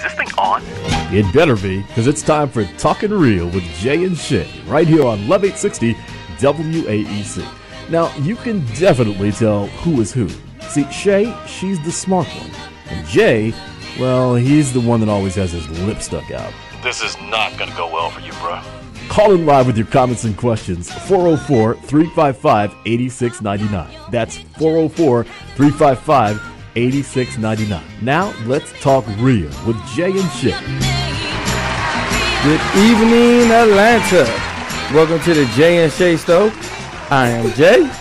Is this thing on? It better be, because it's time for Talkin' Real with Jay and Shay, right here on Love 860 WAEC. Now, you can definitely tell who is who. See, Shay, she's the smart one. And Jay, well, he's the one that always has his lip stuck out. This is not gonna go well for you, bro. Call in live with your comments and questions, 404-355-8699. That's 404-355-8699. Now, let's talk real with Jay and Shay. Good evening, Atlanta. Welcome to the Jay and Shay Show. I am Jay. And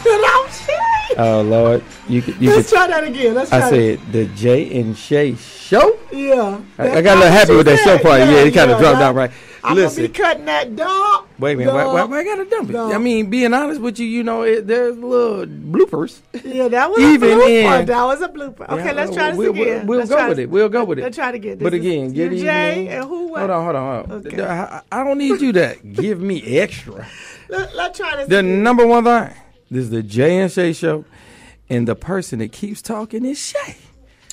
I'm Shay. Oh, Lord. Let's try that again. I said the Jay and Shay Show? Yeah. I got a little happy with that show part. Yeah, it kind of dropped down right. I'm going to be cutting that dump. Wait a minute. Why I got to dump it? I mean, being honest with you, you know, there's little bloopers. Yeah, that was a blooper. That was a blooper. Okay, yeah, let's try this again. We'll go with it. Let's try it again. But again, get Jay and who? What? Hold on. Okay. I don't need you to give me extra. Let's try this The again. number one thing. This is the Jay and Shay Show. And the person that keeps talking is Shay.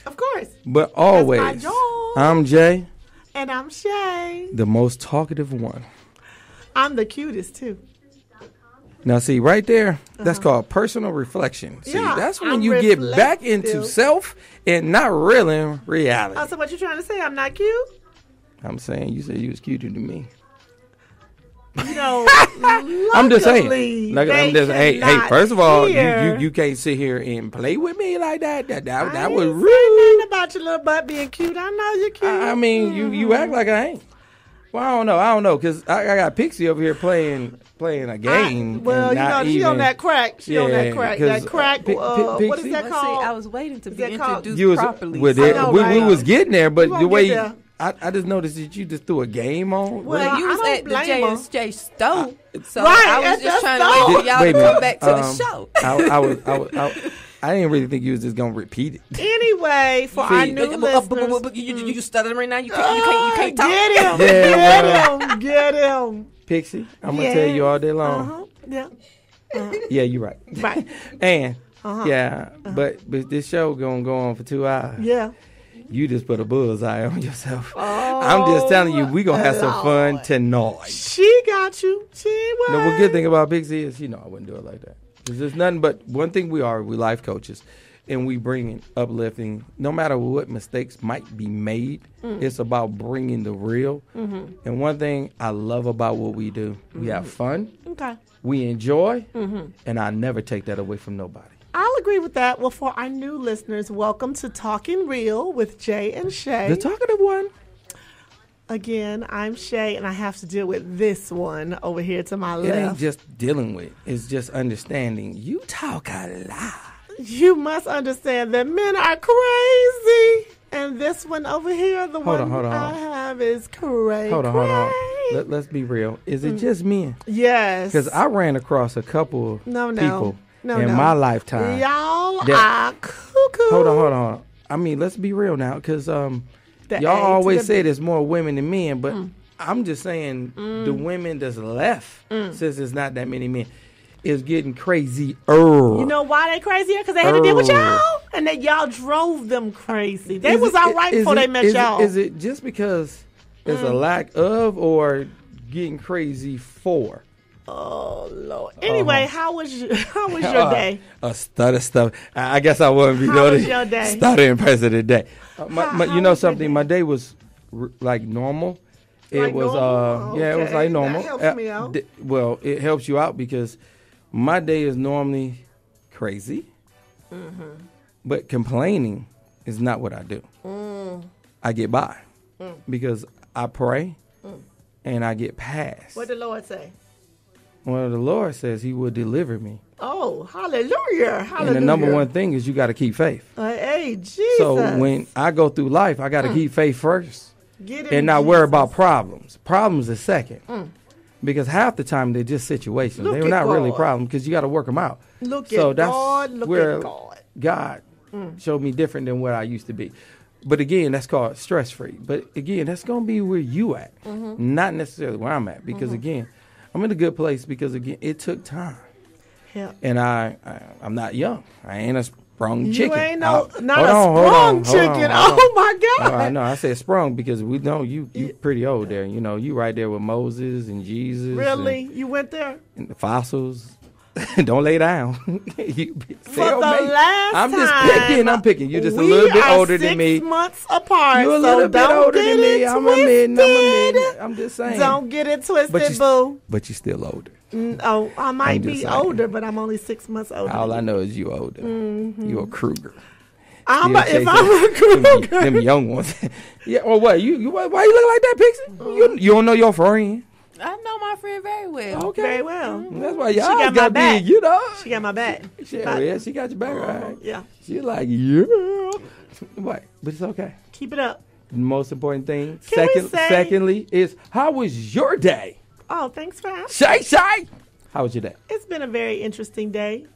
Of course. But always, that's my job. I'm Jay. And I'm Shay. The most talkative one. I'm the cutest, too. Now, see, right there, that's called personal reflection. See, Yeah, that's when I'm you get back reflective. into self and not really in reality. Oh, so what you trying to say? I'm not cute? I'm saying you said you was cuter than me. You know, I'm just saying. luckily, I'm just they hey. First of all, hear. you can't sit here and play with me like that. That I was ain't say rude. nothing about your little butt being cute. I know you're cute. I mean, you act like I ain't. Well, I don't know, because I got Pixie over here playing a game. Well, and you know, she on that crack. She on that crack. That crack. What is Pixie? that See, called? I was waiting to be that called? introduced properly. Well, I know, we right? was getting there, but You the won't way get there. I just noticed that you just threw a game on. Well, You I was don't at the blame Jay her. and Shay Show, so Right, I at was just the trying to wait for y'all Wait a to minute. come back to the show. I didn't really think you was just gonna repeat it. Anyway, for our new listeners, You stuttering right now. You can't talk. Get him. Pixie, I'm gonna tell you all day long. Yeah. Yeah, you're right. Right. And but this show gonna go on for 2 hours. Yeah. You just put a bullseye on yourself. I'm just telling you, we gonna have some fun tonight. She got you. She was. No, the good thing about Pixie is, I wouldn't do it like that. 'Cause there's nothing but one thing we life coaches, and we bring uplifting. No matter what mistakes might be made, it's about bringing the real. And one thing I love about what we do, we have fun, Okay. we enjoy, and I never take that away from nobody. I'll agree with that. Well, for our new listeners, welcome to Talking Real with Jay and Shay. The talkative one. Again, I'm Shay, and I have to deal with this one over here to my It ain't left. just dealing with. It's just understanding. You talk a lot. You must understand that men are crazy. And this one over here, the Hold one on. I have is crazy. Hold on. Let's be real. Is it just men? Yes. Because I ran across a couple people in my lifetime. Y'all that- are cuckoo. Hold on. I mean, let's be real now, because y'all always say there's more women than men, but I'm just saying the women that's left, since there's not that many men, is getting crazy. You know why they crazier? Because they had to deal with y'all, and that y'all drove them crazy. They was all right before they met y'all. Is it just because there's a lack of, or getting crazy for? Oh Lord. Anyway, how was your day? Stutter stuff. I guess I wouldn't be How was your day? stuttering person today. How You know was your something? day? My day was like normal. It Like was normal? it was Okay, like normal. that helps me out. Well, it helps you out because my day is normally crazy, but complaining is not what I do. I get by because I pray and I get past. What did the Lord say? Well, the Lord says He will deliver me. Oh, hallelujah. Hallelujah. And the number one thing is you got to keep faith. Hey, Jesus. So when I go through life, I got to keep faith first Get him, and not Jesus. worry about problems. Problems is second. Because half the time they're just situations. Look They're at not really God. problems because you got to work them out. Look So at that's God. Look where at God. God showed me different than what I used to be. But again, that's called stress-free. But again, that's going to be where you at, not necessarily where I'm at. Because again, I'm in a good place because again, it took time. Yeah. And I'm not young. I ain't a sprung You chicken. ain't Hold not on, a hold sprung on, hold chicken. on, hold Oh my God. Oh, I know. I said sprung because we know you pretty old there. You know, you right there with Moses and Jesus. Really? You went there? And the fossils. Don't lay down. You For the last I'm just time, I'm picking. You're just a we little bit are older than me. 6 months apart. You're a so little bit don't older get than me. it I'm admitting. twisted. I'm just saying. Don't get it twisted, boo. But you're still older. Oh, I might I'm be just saying. older, but I'm only 6 months older. All than I you. know is you older. You're a Kruger. If I'm a Kruger. Them young ones. Yeah. Or what? You why you look like that, Pixie? You don't know your friend. I know my friend very well. Okay. Very well. That's why y'all got my got back. big, you know. She got my back. She got your back, right? Yeah. She like, yeah. What? But it's okay. Keep it up. The most important thing. Can we say- Secondly, is how was your day? Oh, thanks for asking. Shay. How was your day? It's been a very interesting day.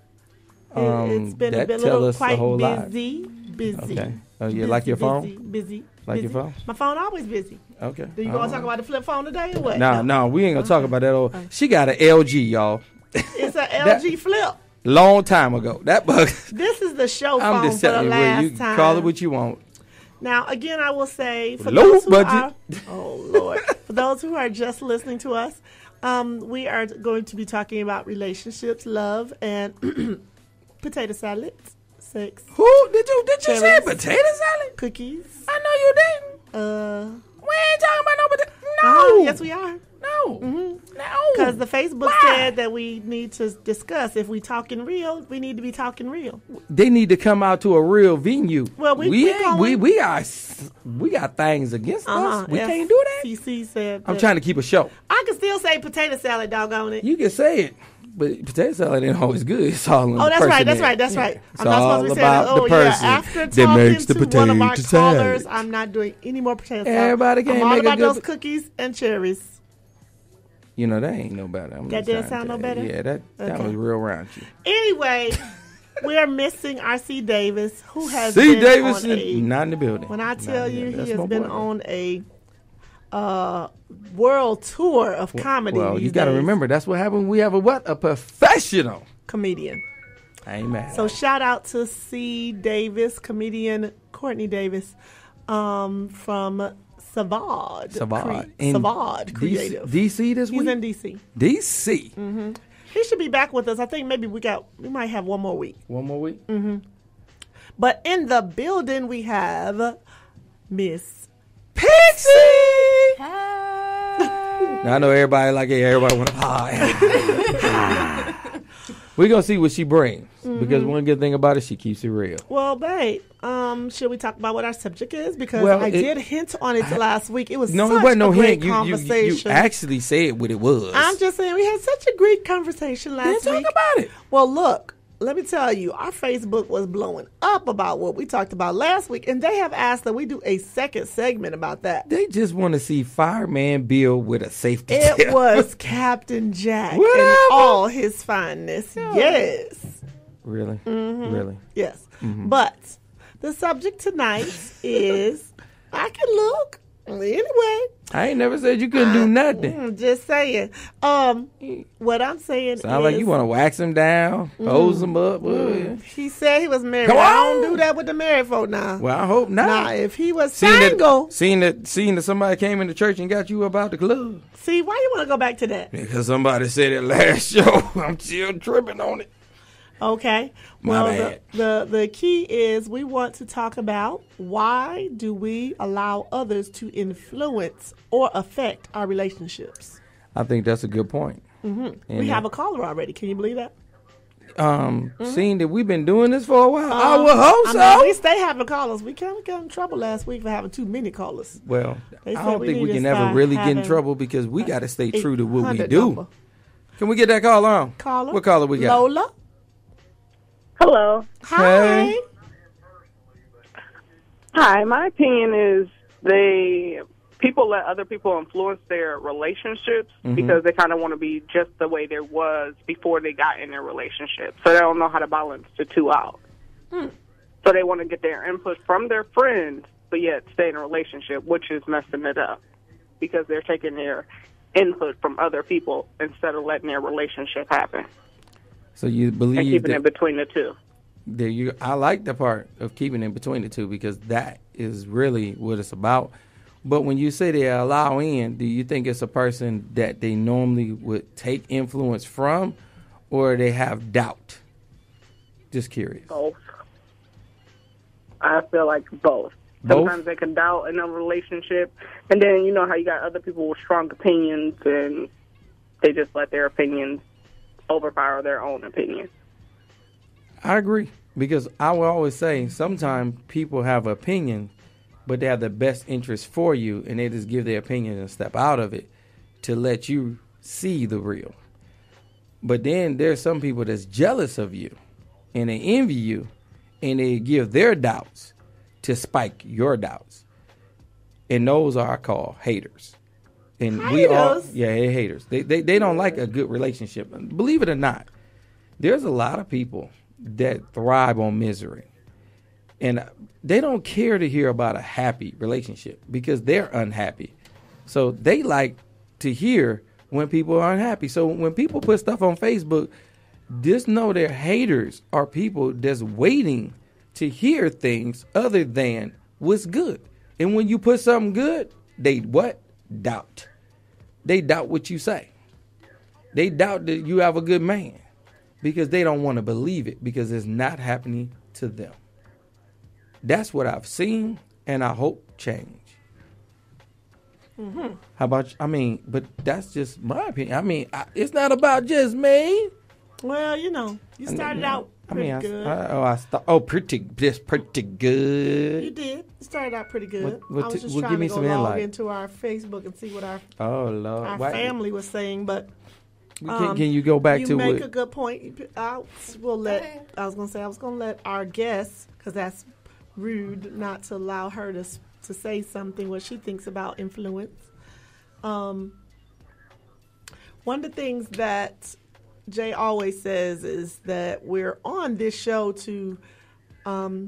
It's been a that bit tell little us a quite whole lot. busy. Okay. Oh, you like your phone? Busy. Like your phone? My phone always busy. Okay. Do you want to talk about the flip phone today or what? No, we ain't gonna talk about that old. She got an LG, y'all. It's an LG flip. Long time ago. That bug. This is the show I'm phone just for the telling you, last you time. call it what you want. Now, again, I will say for Low those who budget. are, oh Lord, for those who are just listening to us, we are going to be talking about relationships, love, and potato salads, sex, Who did you say Cherries. potato salad? cookies. I know you didn't. We ain't talking about no potato. No. Yes, we are. No. No. Because the Facebook Why? said that we need to discuss. If we talking real, we need to be talking real. They need to come out to a real venue. Well, we got things against us. We can't do that. CC said. I'm trying to keep a show. I can still say potato salad, doggone it. You can say it, but potato salad ain't always good. It's all on Oh, the that's person right. That's there. right. That's right. It's I'm not all supposed to be saying about that. the Oh, yeah. person After that talking makes the to one of our potato callers, salad. I'm not doing any more potato salad. Everybody can't I'm all make a about good those cookies and cherries. You know, that ain't no better. That didn't sound no better? Yeah, that Okay. was real raunchy. Anyway, we are missing our C. Davis, who has C. been Davis on is not in the building. When I tell you That's he my has been boy. on a world tour of comedy. Well, you these got to days. remember, that's what happened. We have a professional. Comedian. I ain't mad. So shout out to C. Davis, comedian Courtney Davis, from Savard. In Savard Creative. DC this He's week? in DC. DC. He should be back with us. I think maybe we might have one more week. One more week? But in the building we have Miss Pixie! Hi. Now, I know everybody want to hi. We're going to see what she brings. Because one good thing about it, she keeps it real. Well, babe, should we talk about what our subject is? Because Well, I did hint on it last week. It was No, such it wasn't no a great hint. You conversation. actually said what it was. I'm just saying we had such a great conversation last Then week. talk about it. Well, look, let me tell you, our Facebook was blowing up about what we talked about last week, and they have asked that we do a second segment about that. They just want to see Fireman Bill with a safety It tip. was Captain Jack in Whatever. all his fineness. Yes. Really? Really? Yes. But the subject tonight is I can look. Anyway. I ain't never said you couldn't do nothing. Just saying. What I'm saying Sound is like you want to wax him down, hose him up. he said he was married. Come I on. don't do that with the married folk now. Well, I hope not. Nah, if he was Seeing single. that somebody came into church and got you about the club. See, why you want to go back to that? Because somebody said it last show. I'm still tripping on it. Okay. My Well, bad. the key is we want to talk about why do we allow others to influence or affect our relationships? I think that's a good point. We have a caller already. Can you believe that? Seeing that we've been doing this for a while, I would hope I so. mean, we stay having callers. We kind of got in trouble last week for having too many callers. Well, They I said don't we think need we to can ever start really get in having trouble because we got to stay true to what we 800 do. number. Can we get that caller on? Caller. What caller we got? Lola. Hello. Hi. Hey. Hi. My opinion is people let other people influence their relationships because they kind of want to be just the way there was before they got in their relationship. So they don't know how to balance the two out. So they want to get their input from their friends, but yet stay in a relationship, which is messing it up because they're taking their input from other people instead of letting their relationship happen So you and believe keeping that? it between the two. there you. I like the part of keeping in between the two because that is really what it's about. But when you say they allow in, do you think it's a person that they normally would take influence from, or they have doubt? Just curious. Both. I feel like both. Both? Sometimes they can doubt in a relationship, and then you know how you got other people with strong opinions, and they just let their opinions overpower their own opinion. I agree, because I will always say sometimes people have opinions, but they have the best interest for you, and they just give their opinion and step out of it to let you see the real. But then there's some people that's jealous of you, and they envy you, and they give their doubts to spike your doubts. And those are called haters. And we all, they're haters. They don't like a good relationship. Believe it or not, there's a lot of people that thrive on misery. And they don't care to hear about a happy relationship because they're unhappy. So they like to hear when people are unhappy. So when people put stuff on Facebook, just know their haters are people that's waiting to hear things other than what's good. And when you put something good, they what? Doubt. They doubt what you say. They doubt that you have a good man because they don't want to believe it because it's not happening to them. That's what I've seen, and I hope change. Mm-hmm. How about you? I mean, but that's just my opinion. I mean, it's not about just me. Well, you know, you started out pretty good. Pretty good. You did. You started out pretty good. What I was just give trying me to some go log insight. into our Facebook and see what our Lord. family was saying, but Can you go back to you make what? a good point. I was going to let our guest, because that's rude not to allow her to say something what she thinks about influence. One of the things that Jay always says is that we're on this show to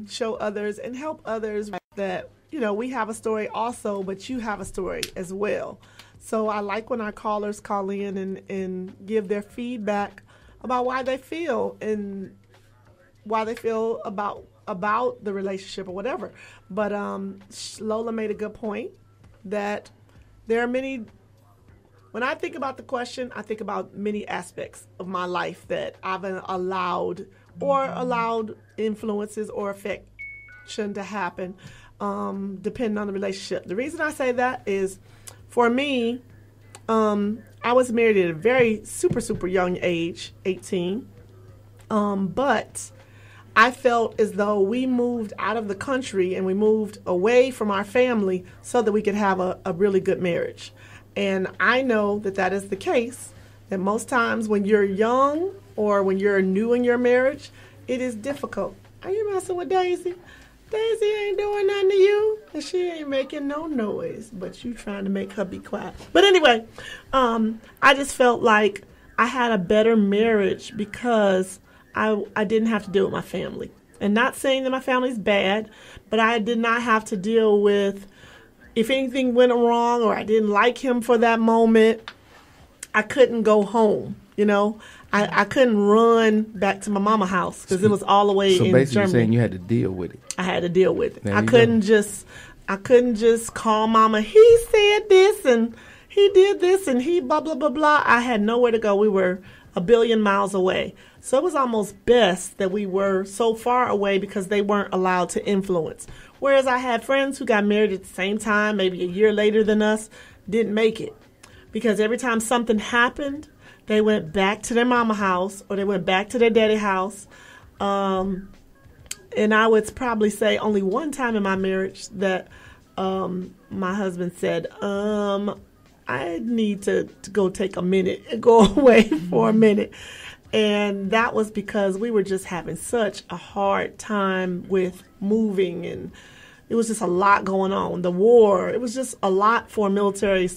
show others and help others that, you know, we have a story also, but you have a story as well. So I like when our callers call in and give their feedback about why they feel about the relationship or whatever. But Lola made a good point that there are many. When I think about the question, I think about many aspects of my life that I've allowed influences or affection to happen, depending on the relationship. The reason I say that is, for me, I was married at a very super, super young age, 18. But I felt as though we moved out of the country and we moved away from our family so that we could have a really good marriage. And I know that is the case, that most times when you're young or when you're new in your marriage, it is difficult. Are you messing with Daisy? Daisy ain't doing nothing to you, and she ain't making no noise, but you trying to make her be quiet. But anyway, I just felt like I had a better marriage because I didn't have to deal with my family. And not saying that my family's bad, but I did not have to deal with, if anything went wrong or I didn't like him for that moment, I couldn't go home, you know. I couldn't run back to my mama house because it was all the way in Germany. So basically you're saying you had to deal with it. I had to deal with it. I couldn't just call mama, he said this and he did this and he blah, blah, blah, blah. I had nowhere to go. We were a billion miles away. So it was almost best that we were so far away because they weren't allowed to influence. Whereas I had friends who got married at the same time, maybe a year later than us, didn't make it. Because every time something happened, they went back to their mama house or they went back to their daddy house. And I would probably say only one time in my marriage that my husband said, I need to go take a minute and go away for a minute. And that was because we were just having such a hard time with moving, and it was just a lot going on. The war, it was just a lot for a military,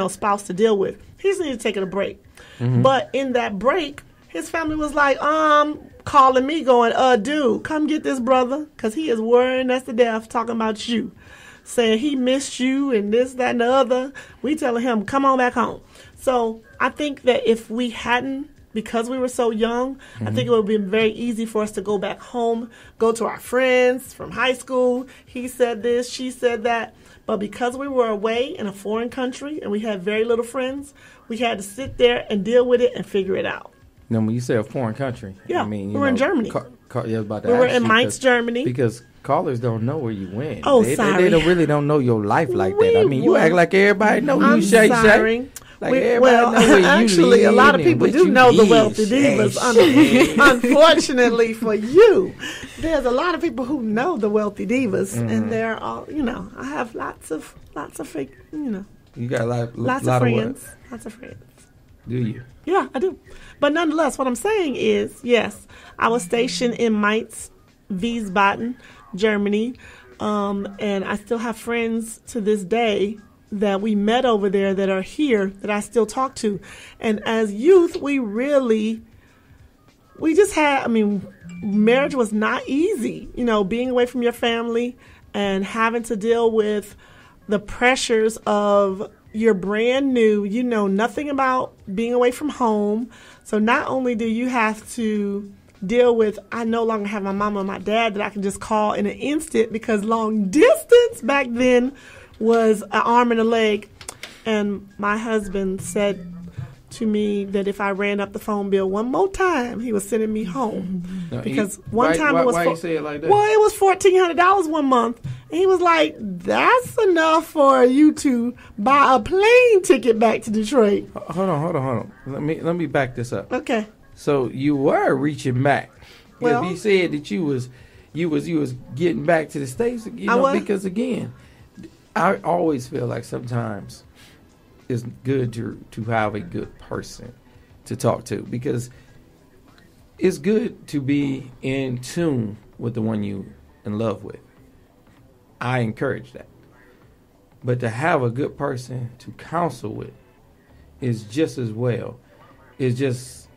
spouse to deal with. He just needed to take a break. Mm-hmm. But in that break, his family was like, calling me going, dude, come get this brother, because he is worrying us to death talking about you, saying he missed you and this, that, and the other. We telling him, come on back home. So I think that if we hadn't because we were so young, I think it would have been very easy for us to go back home, go to our friends from high school. He said this, she said that. But because we were away in a foreign country and we had very little friends, we had to sit there and deal with it and figure it out. Now, when you say a foreign country, Yeah, I mean, we were in Germany. Yeah, I was about to We were ask in you, Mainz, Germany. Because callers don't know where you went. Oh, they sorry. really don't know your life like that. I mean, you were- act like everybody know I'm you, Shay sorry. Shay. Like everybody know where you actually, a lot of live and people what do you know the did, wealthy Shay, divas. Shay. Unfortunately for you, there's a lot of people who know the wealthy divas, Mm-hmm. and they're all, I have lots of fake, You got a lots lot of of friends. what? Lots of friends. Do you? Yeah, I do. But nonetheless, what I'm saying is, yes, I was stationed in Mainz, Wiesbaden, Germany, and I still have friends to this day that we met over there that are here that I still talk to. And as youth, we just had, marriage was not easy, being away from your family and having to deal with the pressures of you're brand new, you know nothing about being away from home. So not only do you have to deal with, I no longer have my mama and my dad that I can just call in an instant, because long distance back then was an arm and a leg. And my husband said to me that if I ran up the phone bill one more time, he was sending me home. No, because why it you say it like that? Well, it was $1,400 one month. And he was like, that's enough for you to buy a plane ticket back to Detroit. Hold on. Let me back this up. Okay. So you were reaching back. Well, if he said that you was getting back to the States, I was. because again, I always feel like sometimes it's good to have a good person to talk to, because it's good to be in tune with the one you in love with. I encourage that. But to have a good person to counsel with is just as well. It's just,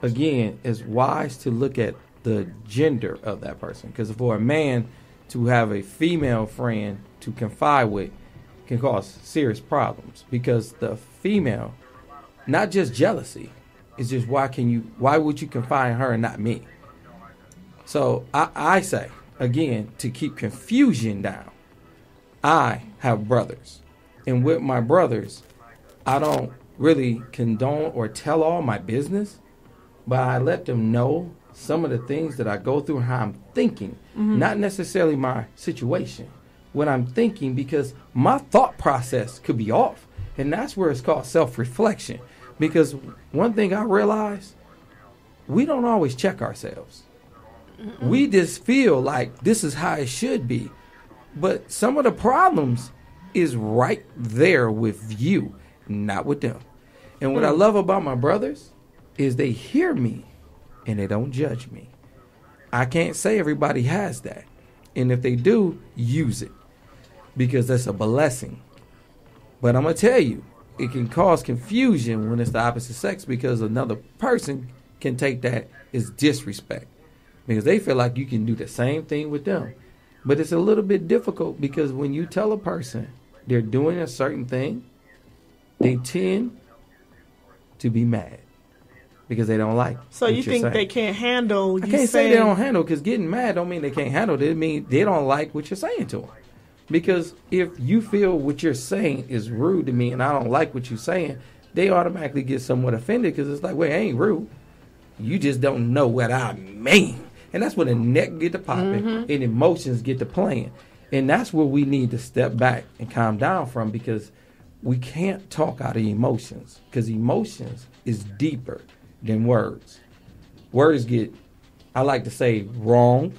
again, it's wise to look at the gender of that person. Because for a man to have a female friend to confide with can cause serious problems, because the female, not just jealousy, it's just why would you confide in her and not me? So I say, again, to keep confusion down, I have brothers, and with my brothers, I don't really condone or tell all my business, but I let them know some of the things that I go through and how I'm thinking, not necessarily my situation, what I'm thinking, because my thought process could be off. And that's where it's called self-reflection. Because one thing I realized, we don't always check ourselves. We just feel like this is how it should be. But some of the problems is right there with you, not with them. And what I love about my brothers is they hear me and they don't judge me. I can't say everybody has that. And if they do, use it, because that's a blessing. But I'm going to tell you, it can cause confusion when it's the opposite sex, because another person can take that as disrespect, because they feel like you can do the same thing with them. But it's a little bit difficult, because when you tell a person they're doing a certain thing, they tend to be mad because they don't like. So what you you're think saying. they can't handle? I can't say they don't handle, because getting mad don't mean they can't handle it. It means they don't like what you're saying to them. Because if you feel what you're saying is rude to me and I don't like what you're saying, they automatically get somewhat offended, because it's like, well, it ain't rude. You just don't know what I mean. And that's when the neck get to popping and emotions get to playing. And that's where we need to step back and calm down from, because we can't talk out of emotions, because emotions is deeper than words. Words get, I like to say, wrong.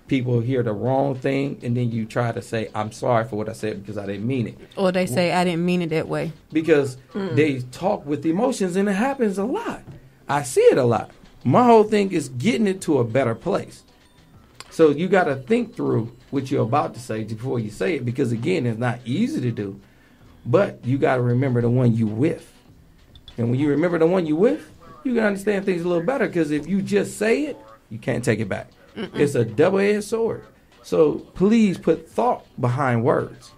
People hear the wrong thing, and then you try to say, I'm sorry for what I said because I didn't mean it. Or they say, I didn't mean it that way. Because they talk with emotions, and it happens a lot. I see it a lot. My whole thing is getting it to a better place. So you got to think through what you're about to say before you say it, because, again, it's not easy to do. But you got to remember the one you with. And when you remember the one you with, you can understand things a little better, because if you just say it, you can't take it back. It's a double-edged sword. So please put thought behind words,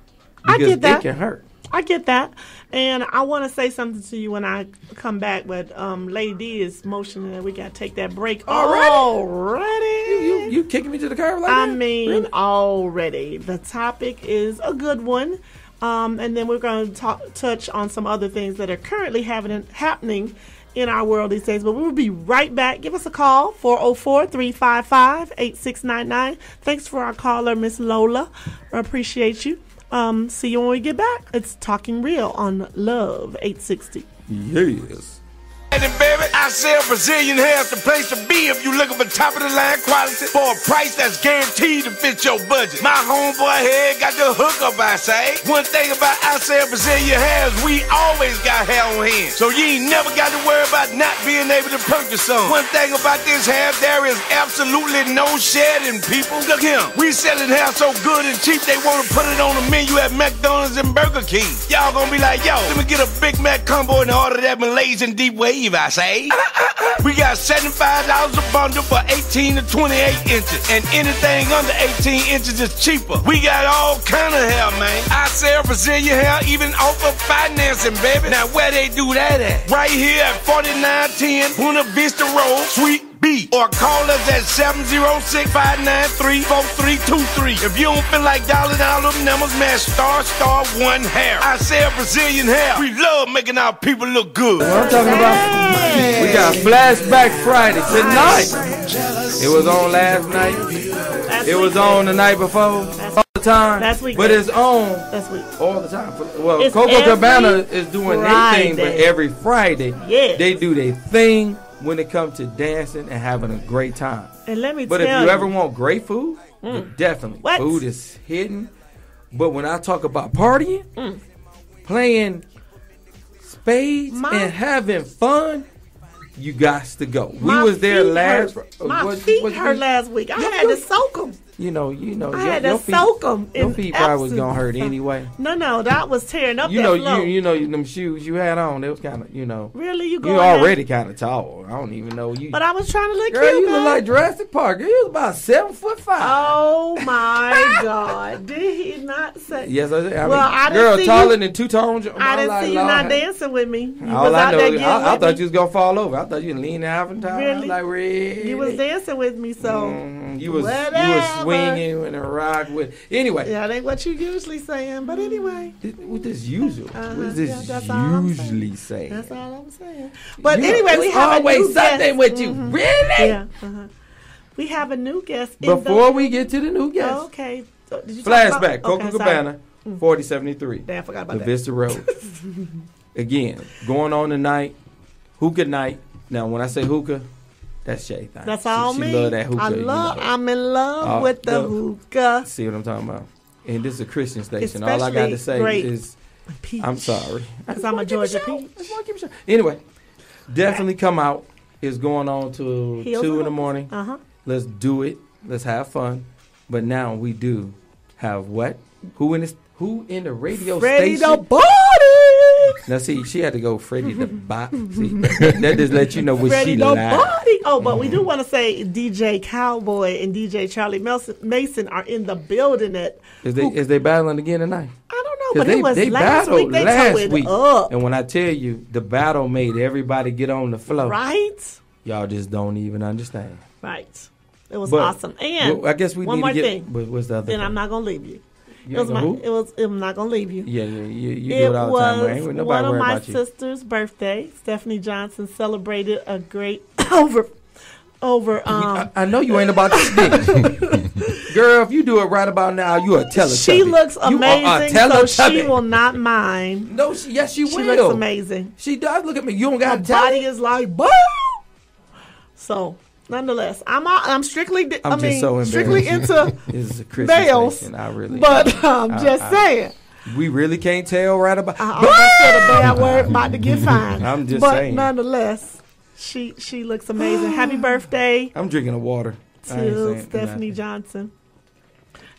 I because get that. it can hurt. I get that. And I want to say something to you when I come back, but Lady D is motioning that we got to take that break already. You kicking me to the curb like that? I mean, really? Already. The topic is a good one. And then we're going to touch on some other things that are currently happening in our world these days. But we'll be right back. Give us a call, 404-355-8699. Thanks for our caller, Miss Lola. I appreciate you. See you when we get back. It's Talking Real on Love 860. Yes. Baby, I sell Brazilian hair. It's the place to be if you looking for top of the line quality for a price that's guaranteed to fit your budget. My homeboy here got the hookup, I say. One thing about I sell Brazilian hair is we always got hair on hand, so you ain't never got to worry about not being able to purchase some. One thing about this hair, there is absolutely no shedding, people. Look here, we selling hair so good and cheap they want to put it on the menu at McDonald's and Burger King. Y'all gonna be like, yo, let me get a Big Mac combo and order that Malaysian deep wave, I say. We got $75 a bundle for 18 to 28 inches, and anything under 18 inches is cheaper. We got all kind of hair, man. I sell Brazilian hair, even offer financing, baby. Now where they do that at? Right here at 4910 Buena Vista Road, Suite B, or call us at 706-593-4323. If you don't feel like dialing all them numbers, man, *1 hair. I sell Brazilian hair. We love making our people look good. What I'm talking about, we got Flashback Friday tonight. It was on last night. It was on the night before. All the time. Last week. But it's on all the time. Well, It's Coco every Cabana is doing their thing, but Friday. every Friday Yes. they do their thing when it comes to dancing and having a great time. And let me But tell if you ever want great food, definitely. What? Food is hidden. But when I talk about partying, playing spades and having fun, you got to go. We was there last. My feet hurt last week. I had to soak them. You know. I had to soak them. Your feet probably was gonna hurt anyway. No, that was tearing up. You that know, floor. you know them shoes you had on. They was kind of, Really, you already kind of tall. I don't even know you. But I was trying to look Girl, cute. you look like Jurassic Park. Girl, you was about 7'5". Oh my God! Did he not say? Yes, I did. I didn't girl see taller you. than two-tone. I didn't see you not dancing with me. You All was I out know, there getting I with thought me. you was gonna fall over. I thought you leaned out and time. Really? I was like, really? You was dancing with me, so you was whatever. swinging and a rock with. Anyway, yeah, that ain't what you usually saying. But anyway, what this usual? What is this that's all I'm usually saying? That's all I'm saying. But anyway, we have always a new something guest. with you. Really? Yeah. We have a new guest. Before we get to the new guest, okay. Did you Flashback, talk about- Coco Cabana, 4073. Damn, I forgot about the that. Vista Road. Again, going on tonight, hookah night. Now, when I say hookah, that's Shay thing. That's all me. She love that hookah. I'm in love with the hookah. See what I'm talking about? And this is a Christian station. Especially All I got to say is, Peach. I'm sorry. Because I'm a Georgia peach. Anyway, definitely come out. It's going on till Heels 2 in up. the morning. Let's do it. Let's have fun. But now we do have what? Who in the radio Freddie station? the Body. Now see, she had to go Freddie the Body. See, that just let you know what Freddie she the lied. Body. Oh, but we do want to say DJ Cowboy and DJ Charlie Mason are in the building. Is they battling again tonight? I don't know, but it was they last battled week. They last tore it week. up. And when I tell you, the battle made everybody get on the floor. Right? Y'all just don't even understand. Right. It was But, awesome. And I guess we one need more to get. thing. What's the other Then thing? I'm not gonna leave you. You ain't gonna who? I'm not gonna leave you. Yeah, you do it all the time. Ain't nobody one of worry my about you. sister's birthday. Stephanie Johnson celebrated a great over. I know you ain't about to stick. Girl, if you do it right about now, you a Teletubby. She looks amazing, so she Teletubby. will not mind. No, she will. She looks amazing. She does. Look at me. You don't got Her to tell body me. is like boom. So, nonetheless, I'm strictly. Strictly into This is a Christian males. station. I really. But I'm just saying. We really can't tell right about. I almost said a bad word, about to get fined. I'm just but saying. nonetheless, she looks amazing. Happy birthday I'm drinking the water. I ain't to saying Stephanie nothing. Johnson.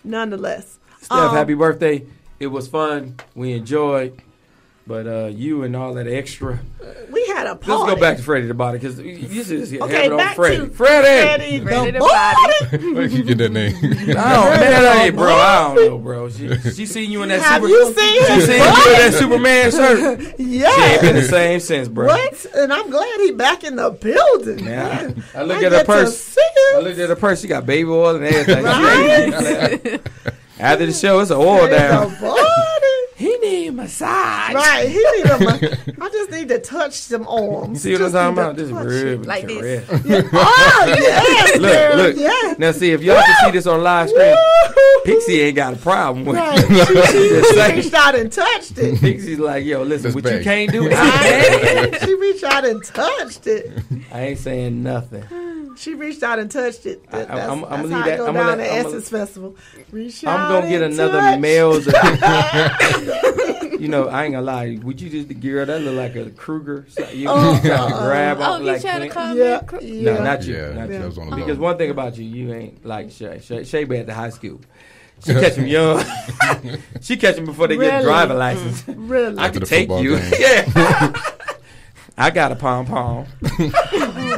Nonetheless, Steph, happy birthday. It was fun. We enjoyed. But you and all that extra. we had had a Let's party. go back to Freddie the Body because you should just have Okay, it on back Freddie. to Freddie the Body. Where did you get that name? Hey, bro, I don't know, bro. She seen you in that Have Super. you seen She his seen you in that Superman shirt. Yes. She ain't been the same since, bro. What? And I'm glad he back in the building. Yeah. Man. I looked at her get to purse. see him. I looked at her purse. She got baby oil and everything. Right? After the show, it's an oil down. The Body. He need a massage. Right, he need I just need to touch some arms. You see what I'm Just talking need about? to This is touch real. it. Like this. Oh, yes, girl, Look. yes. Now, see, if y'all can see this on live stream, Pixie ain't got a problem with Right. it. She reached out and touched it. Pixie's like, yo, listen, That's what bad. you can't do, I can. She reached out and touched it. I ain't saying nothing. She reached out and touched it. That's I'm that's gonna how leave it that- go I'm down gonna- at I'm Essence Festival. Reach I'm out gonna get and another touch. male's. You know, I ain't gonna lie. Would you just, girl, that look like a Kruger? So you trying to grab Oh, off you like trying to Clint? call Yeah, me? yeah. No, not you. Yeah, Not that you. was on the Because low. one thing about you, you ain't like Shay. Shay been at the high school. She catch him young. She catch him before they get a Really? driver license. Really? I After can the take football you. game. Yeah. I got a pom. Oh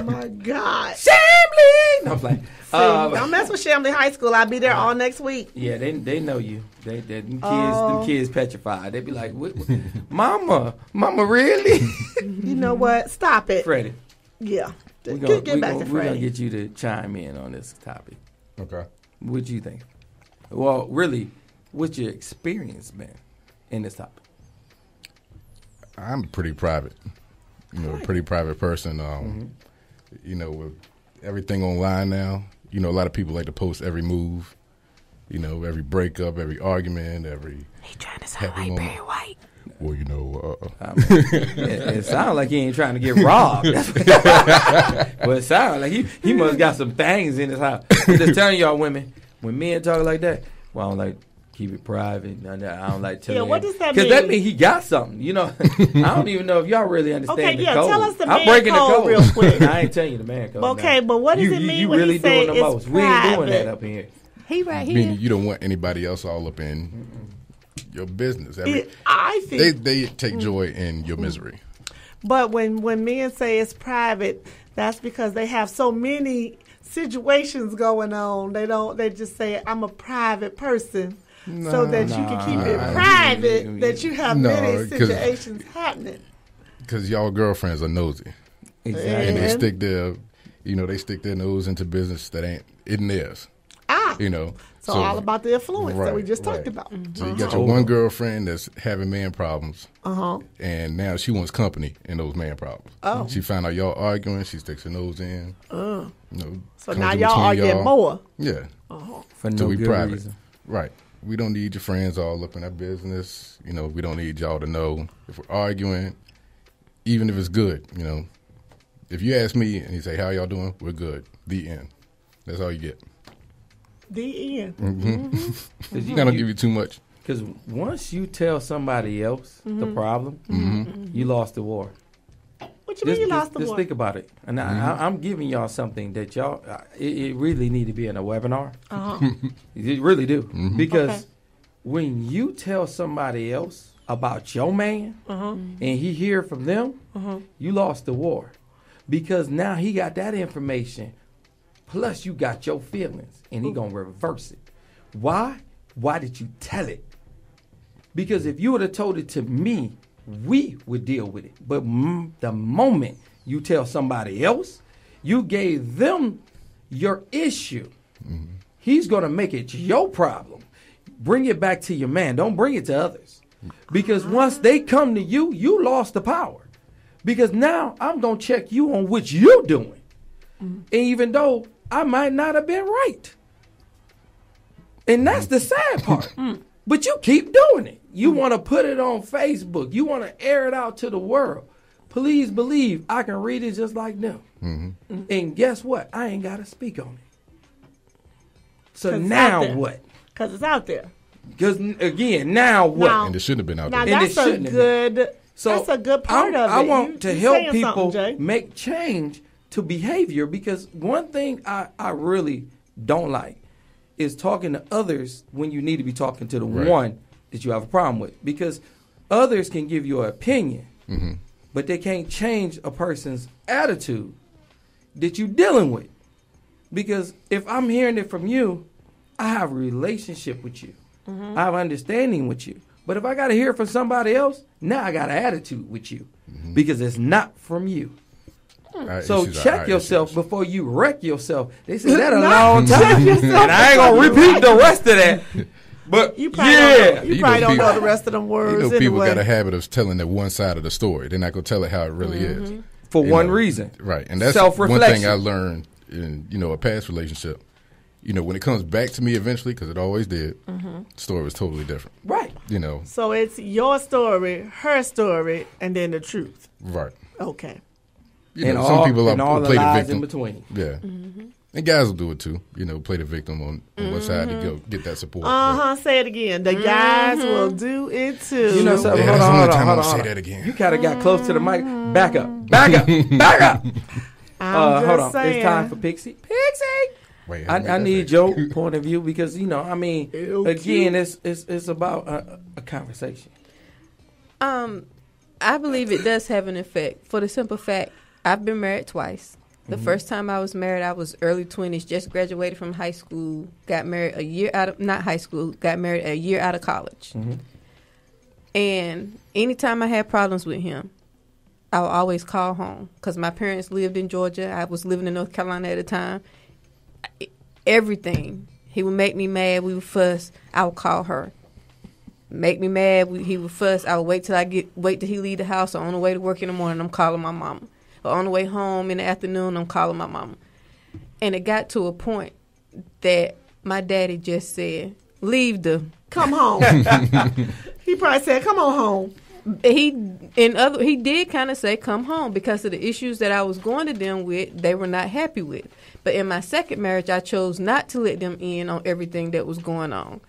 my God. Shambly. No, I'm playing. Don't mess with Shamley High School. I'll be there all next week. Yeah, they know you. Them Oh. kids petrified. They be like, what, Mama, really? You know what? Stop it. Freddie, Yeah. we Get back to gonna Freddie. get you to chime in on this topic. Okay. What you think? Well, really, what's your experience been in this topic? I'm pretty private. You know, a pretty private person. You know, with everything online now, you know, a lot of people like to post every move. You know, every breakup, every argument, every. He trying to sound like Barry White. Well, you know, It sounds like he ain't trying to get robbed. Well, it sounds like he must got some things in his house. I'm just telling y'all, women, when men talk like that, well, I don't like keep it private. I don't like telling. Yeah, what does that Because that mean? means he got something. You know, I don't even know if y'all really understand Okay, the yeah, code. tell us the I'm man breaking code the code real quick. I ain't telling you the man code. Okay, now. but what does it mean You when really he say doing the it's most? We ain't doing private? that up in here. He right here. meaning you don't want anybody else all up in your business. I think. They take joy in your misery. But when men say it's private, that's because they have so many situations going on. They just say I'm a private person, so that you can keep it private. That you have No, many 'cause- situations happening. Because y'all girlfriends are nosy. Exactly. And they And- stick their nose into business that ain't in theirs. You know. So all about the influence that we just talked about. So you got your one girlfriend that's having man problems. Uh-huh. And now she wants company in those man problems. Oh. She found out y'all arguing. She sticks her nose in. You know, So comes now in y'all between arguing y'all. more. Yeah. For So no we good private. reason. Right. We don't need your friends all up in our business. You know, we don't need y'all to know if we're arguing, even if it's good, you know. If you ask me and you say, how y'all doing? We're good. The end. That's all you get. The end. Mm-hmm. I don't give you too much. Because once you tell somebody else the problem, you lost the war. What you mean you lost the Just war? think about it. And I'm giving y'all something that y'all, it really need to be in a webinar. You really do. Because when you tell somebody else about your man and he hear from them, you lost the war. Because now he got that information, plus you got your feelings, and he going to reverse it. Why? Why did you tell it? Because if you would have told it to me, we would deal with it. But the moment you tell somebody else, you gave them your issue. He's going to make it your problem. Bring it back to your man. Don't bring it to others. Because once they come to you, you lost the power. Because now I'm going to check you on what you're doing. And even though I might not have been right. And that's the sad part. But you keep doing it. You want to put it on Facebook. You want to air it out to the world. Please believe I can read it just like them. And guess what? I ain't got to speak on it. So 'Cause it's now out there. what? Because it's out there. Because again, now what? Now- And it shouldn't have been out Now there. And it that's a shouldn't have been. good. That's a good part of it. I want You- to you help saying people something, Jay. make change to behavior, because one thing I really don't like is talking to others when you need to be talking to the one that you have a problem with, because others can give you an opinion, but they can't change a person's attitude that you're dealing with. Because if I'm hearing it from you, I have a relationship with you. I have understanding with you. But if I got to hear it from somebody else, now I got an attitude with you because it's not from you. So check yourself before you wreck yourself. They said that a long time, and I ain't gonna repeat the rest of that. But you probably don't know the rest of them words. You know, people anyway. got a habit of telling the one side of the story. They're not gonna tell it how it really is. For one reason, right? And that's self-reflection. one thing I learned in a past relationship. When it comes back to me eventually, because it always did, the story was totally different. Right. So it's your story, her story, and then the truth. Right. Okay. Some people play the victim in between. Yeah. And guys will do it too. Play the victim on one side to go get that support. Say it again. The guys will do it too. You know something? Hold on. Say that again. You kind of got close to the mic. Back up. Hold on. Saying. It's time for Pixie. Wait, I need your point of view because again, it's about a conversation. I believe it does have an effect for the simple fact I've been married twice. The first time I was married, I was early 20s, just graduated from high school, got married a year out of, not high school, got married a year out of college. And anytime I had problems with him, I would always call home because my parents lived in Georgia. I was living in North Carolina at the time. Everything. He would make me mad. We would fuss. I would call her. Make me mad. He would fuss. I would wait till he leave the house. Or on the way to work in the morning, I'm calling my mama. Or on the way home in the afternoon, I'm calling my mama. And it got to a point that my daddy just said, "Leave the come home." He probably said, "Come on home." He did kind of say, "Come home," because of the issues that I was going to them with. They were not happy with. But in my second marriage, I chose not to let them in on everything that was going on,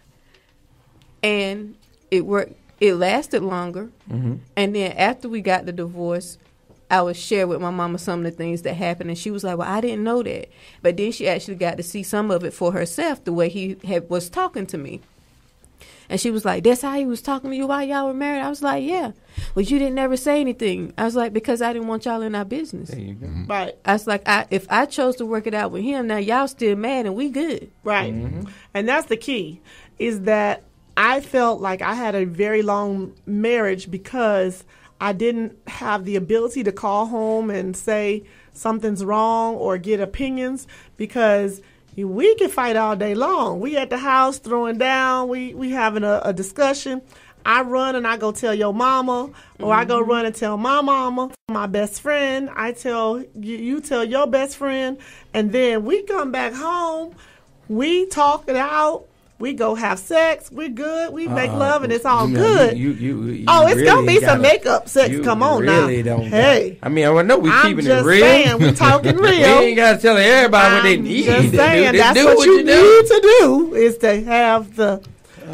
and it worked. It lasted longer, and then after we got the divorce, I would share with my mama some of the things that happened, and she was like, "Well, I didn't know that." But then she actually got to see some of it for herself, the way he was talking to me. And she was like, "That's how he was talking to you while y'all were married?" I was like, "Yeah." "Well, you didn't never say anything." I was like, "Because I didn't want y'all in our business." There you go. Right. I was like, if I chose to work it out with him, now y'all still mad and we good. Right. And that's the key, is that I felt like I had a very long marriage because I didn't have the ability to call home and say something's wrong or get opinions, because we can fight all day long. We at the house throwing down. We having a discussion. I run and I go tell your mama, or I go run and tell my mama, my best friend. I tell you tell your best friend, and then we come back home. We talk it out. We go have sex. We're good. We make love, and it's all good. You it's really gonna be some makeup sex. Come on really now. Don't hey, I mean, I know we're keeping it real. Saying, we're talking real. You ain't gotta tell everybody what they need. Just saying, that's what you need to do, is to have the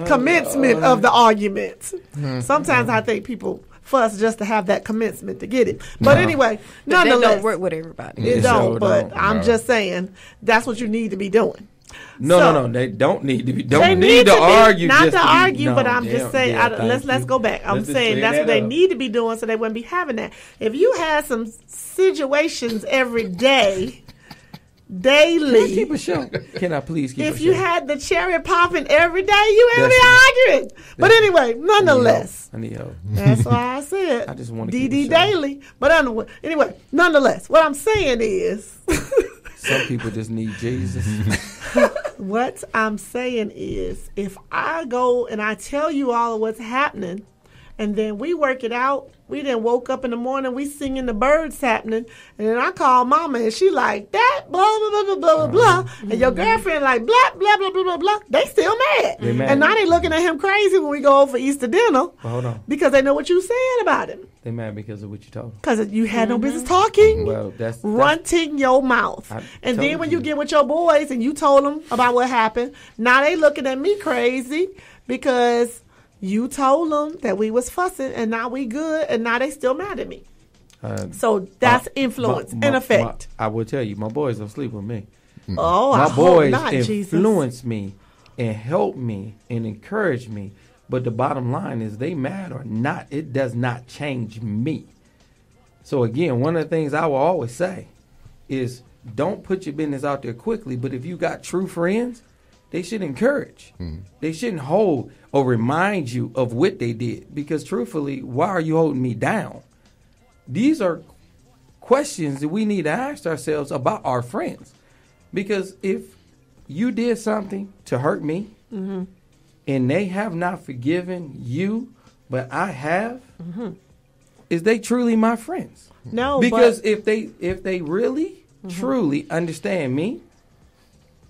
commencement of the argument. Sometimes I think people fuss just to have that commencement to get it. But anyway, nonetheless, that don't work with everybody. It don't. But I'm just saying that's what you need to be doing. No. They don't need to be. Don't need to argue. Not just to argue, no, but I'm just saying. Let's go back. I'm saying that's what they need to be doing, so they wouldn't be having that. If you had some situations every day, daily. Keep a show. Can I please keep a show? If you had the cherry popping every day, you would be arguing. But anyway, nonetheless. I need help. That's why I said I just want to keep DD daily. But anyway, nonetheless, what I'm saying is. Some people just need Jesus. What I'm saying is, if I go and I tell you all of what's happening, and then we work it out, we then woke up in the morning, we singing the birds happening, and then I call mama, and she like, that, blah, blah, blah, blah, blah, blah, and your girlfriend like, blah, blah, blah, blah, blah, blah. They still mad. And now they looking at him crazy when we go over Easter dinner. Well, hold on. Because they know what you said about him. They mad because of what you told them. Because you had no business talking. Well, that's runting your mouth. And then when you get with your boys and you told them about what happened, now they looking at me crazy because you told them that we was fussing and now we good and now they still mad at me. So that's influence and effect. I will tell you, my boys don't sleep with me. Oh, my I boys hope not, influence me and help me and encourage me. But the bottom line is, they mad or not, it does not change me. So again, one of the things I will always say is don't put your business out there quickly, but if you got true friends, they should encourage. They shouldn't hold or remind you of what they did, because truthfully, why are you holding me down? These are questions that we need to ask ourselves about our friends, because if you did something to hurt me and they have not forgiven you, but I have, is they truly my friends? No, because if they really truly understand me,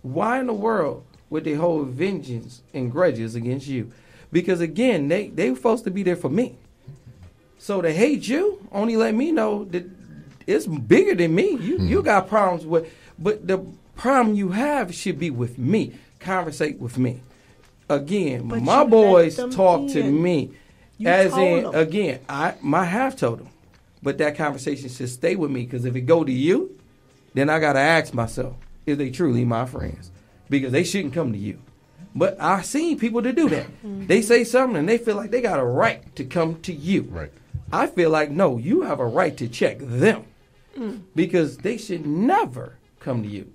why in the world would they hold vengeance and grudges against you? Because again, they were supposed to be there for me. So to hate you only let me know that it's bigger than me. You got problems with, but the problem you have should be with me. Conversate with me. Again, But my you boys let them talk to in. me. You As told in, them. again, I have told them. But that conversation should stay with me, because if it go to you, then I got to ask myself, is they truly my friends? Because they shouldn't come to you. But I've seen people to do that. They say something and they feel like they got a right to come to you. Right. I feel like, no, you have a right to check them, because they should never come to you.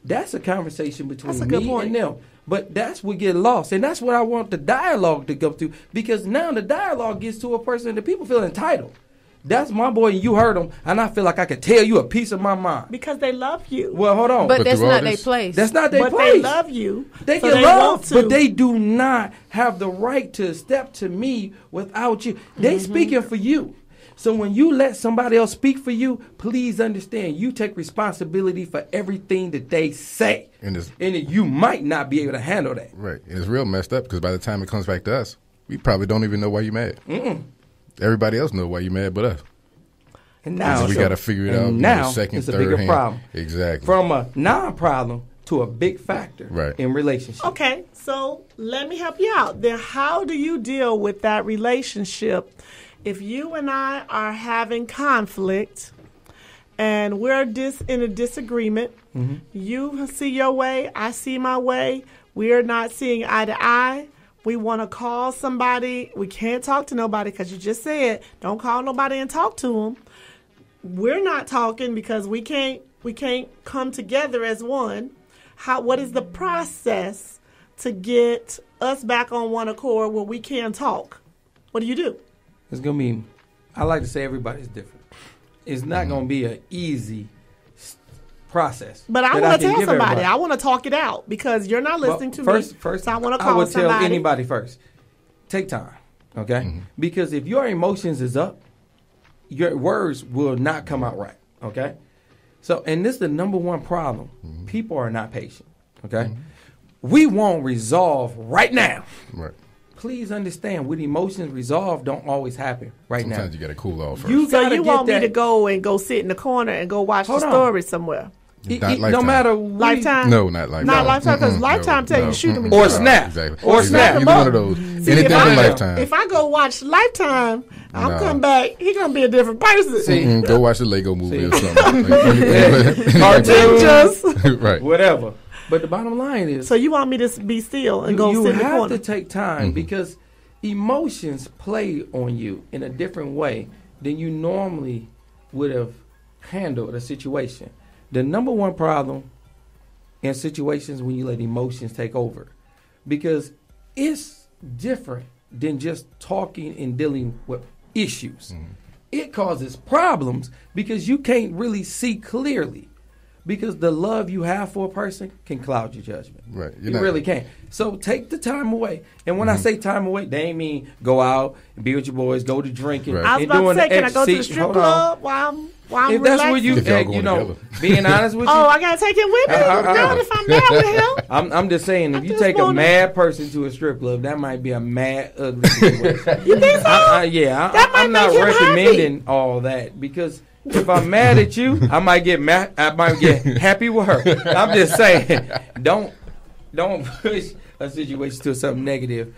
That's a conversation between That's a good me point. and them. But that's what get lost. And that's what I want the dialogue to go to, because now the dialogue gets to a person that people feel entitled. That's my boy, and you heard him, and I feel like I could tell you a piece of my mind. Because they love you. Well, hold on. But that's through all not their this- place. That's not their But place. they love you. They so can love, want to. but they do not have the right to step to me without you. They speaking for you. So when you let somebody else speak for you, please understand you take responsibility for everything that they say. And it's- that you might not be able to handle that. Right. And it's real messed up, because by the time it comes back to us, we probably don't even know why you're mad. Everybody else know why you're mad but us. And now we got to figure it out. Now second, it's a third bigger hand. problem. Exactly. From a non-problem to a big factor Right. in relationship. Okay, so let me help you out. Then how do you deal with that relationship if you and I are having conflict and we're in a disagreement? You see your way, I see my way. We're not seeing eye to eye. We want to call somebody. We can't talk to nobody because you just said don't call nobody and talk to them. We're not talking because we can't come together as one. What is the process to get us back on one accord where we can talk? What do you do? It's going to be, I like to say everybody's different. It's not going to be an easy process. But I that want to can tell give somebody. everybody. I want to talk it out because you're not listening to First, me. So I want to call I would somebody. tell anybody first, take time, okay? Because if your emotions is up, your words will not come out right, okay? So, and this is the number one problem. People are not patient, okay? We want resolve right now. Right. Please understand, with emotions, resolve don't always happen right now. Sometimes you got to cool off first. You So gotta you get want me that- to go sit in the corner and go watch Hold the on. story somewhere? Not no Lifetime. matter what. Lifetime? No, not Lifetime. Not Lifetime, because Mm-mm. Lifetime tell you shoot them. Or Snap. Exactly. Or Exactly. Snap. Either one of those. See, Anything if from I- Lifetime. If I go watch Lifetime, I'll No. come back. He gonna be a different person. See, Go watch the Lego movie or something. Cartoons, Just Right. whatever. But the bottom line is, so you want me to be still and go you sit in the have corner? to take time because emotions play on you in a different way than you normally would have handled a situation. The number one problem in situations when you let emotions take over, because it's different than just talking and dealing with issues. It causes problems because you can't really see clearly. Because the love you have for a person can cloud your judgment. Right. You really can. So take the time away. And when I say time away, they ain't mean go out and be with your boys, go to drinking. Right. I was and about to doing say, the can I go to the ecstasy- strip hold on. club while I'm If that's what relaxing? If y'all you going know, together. being honest with you, Oh, I gotta take him with me. God, if I'm mad with him. I'm just saying, if you just take a wanna- mad person to a strip club, that might be a mad, ugly situation. You think so? That might I'm not make him recommending all that because if I'm mad at you, I might get mad. I might get happy with her. I'm just saying, don't push a situation to something negative.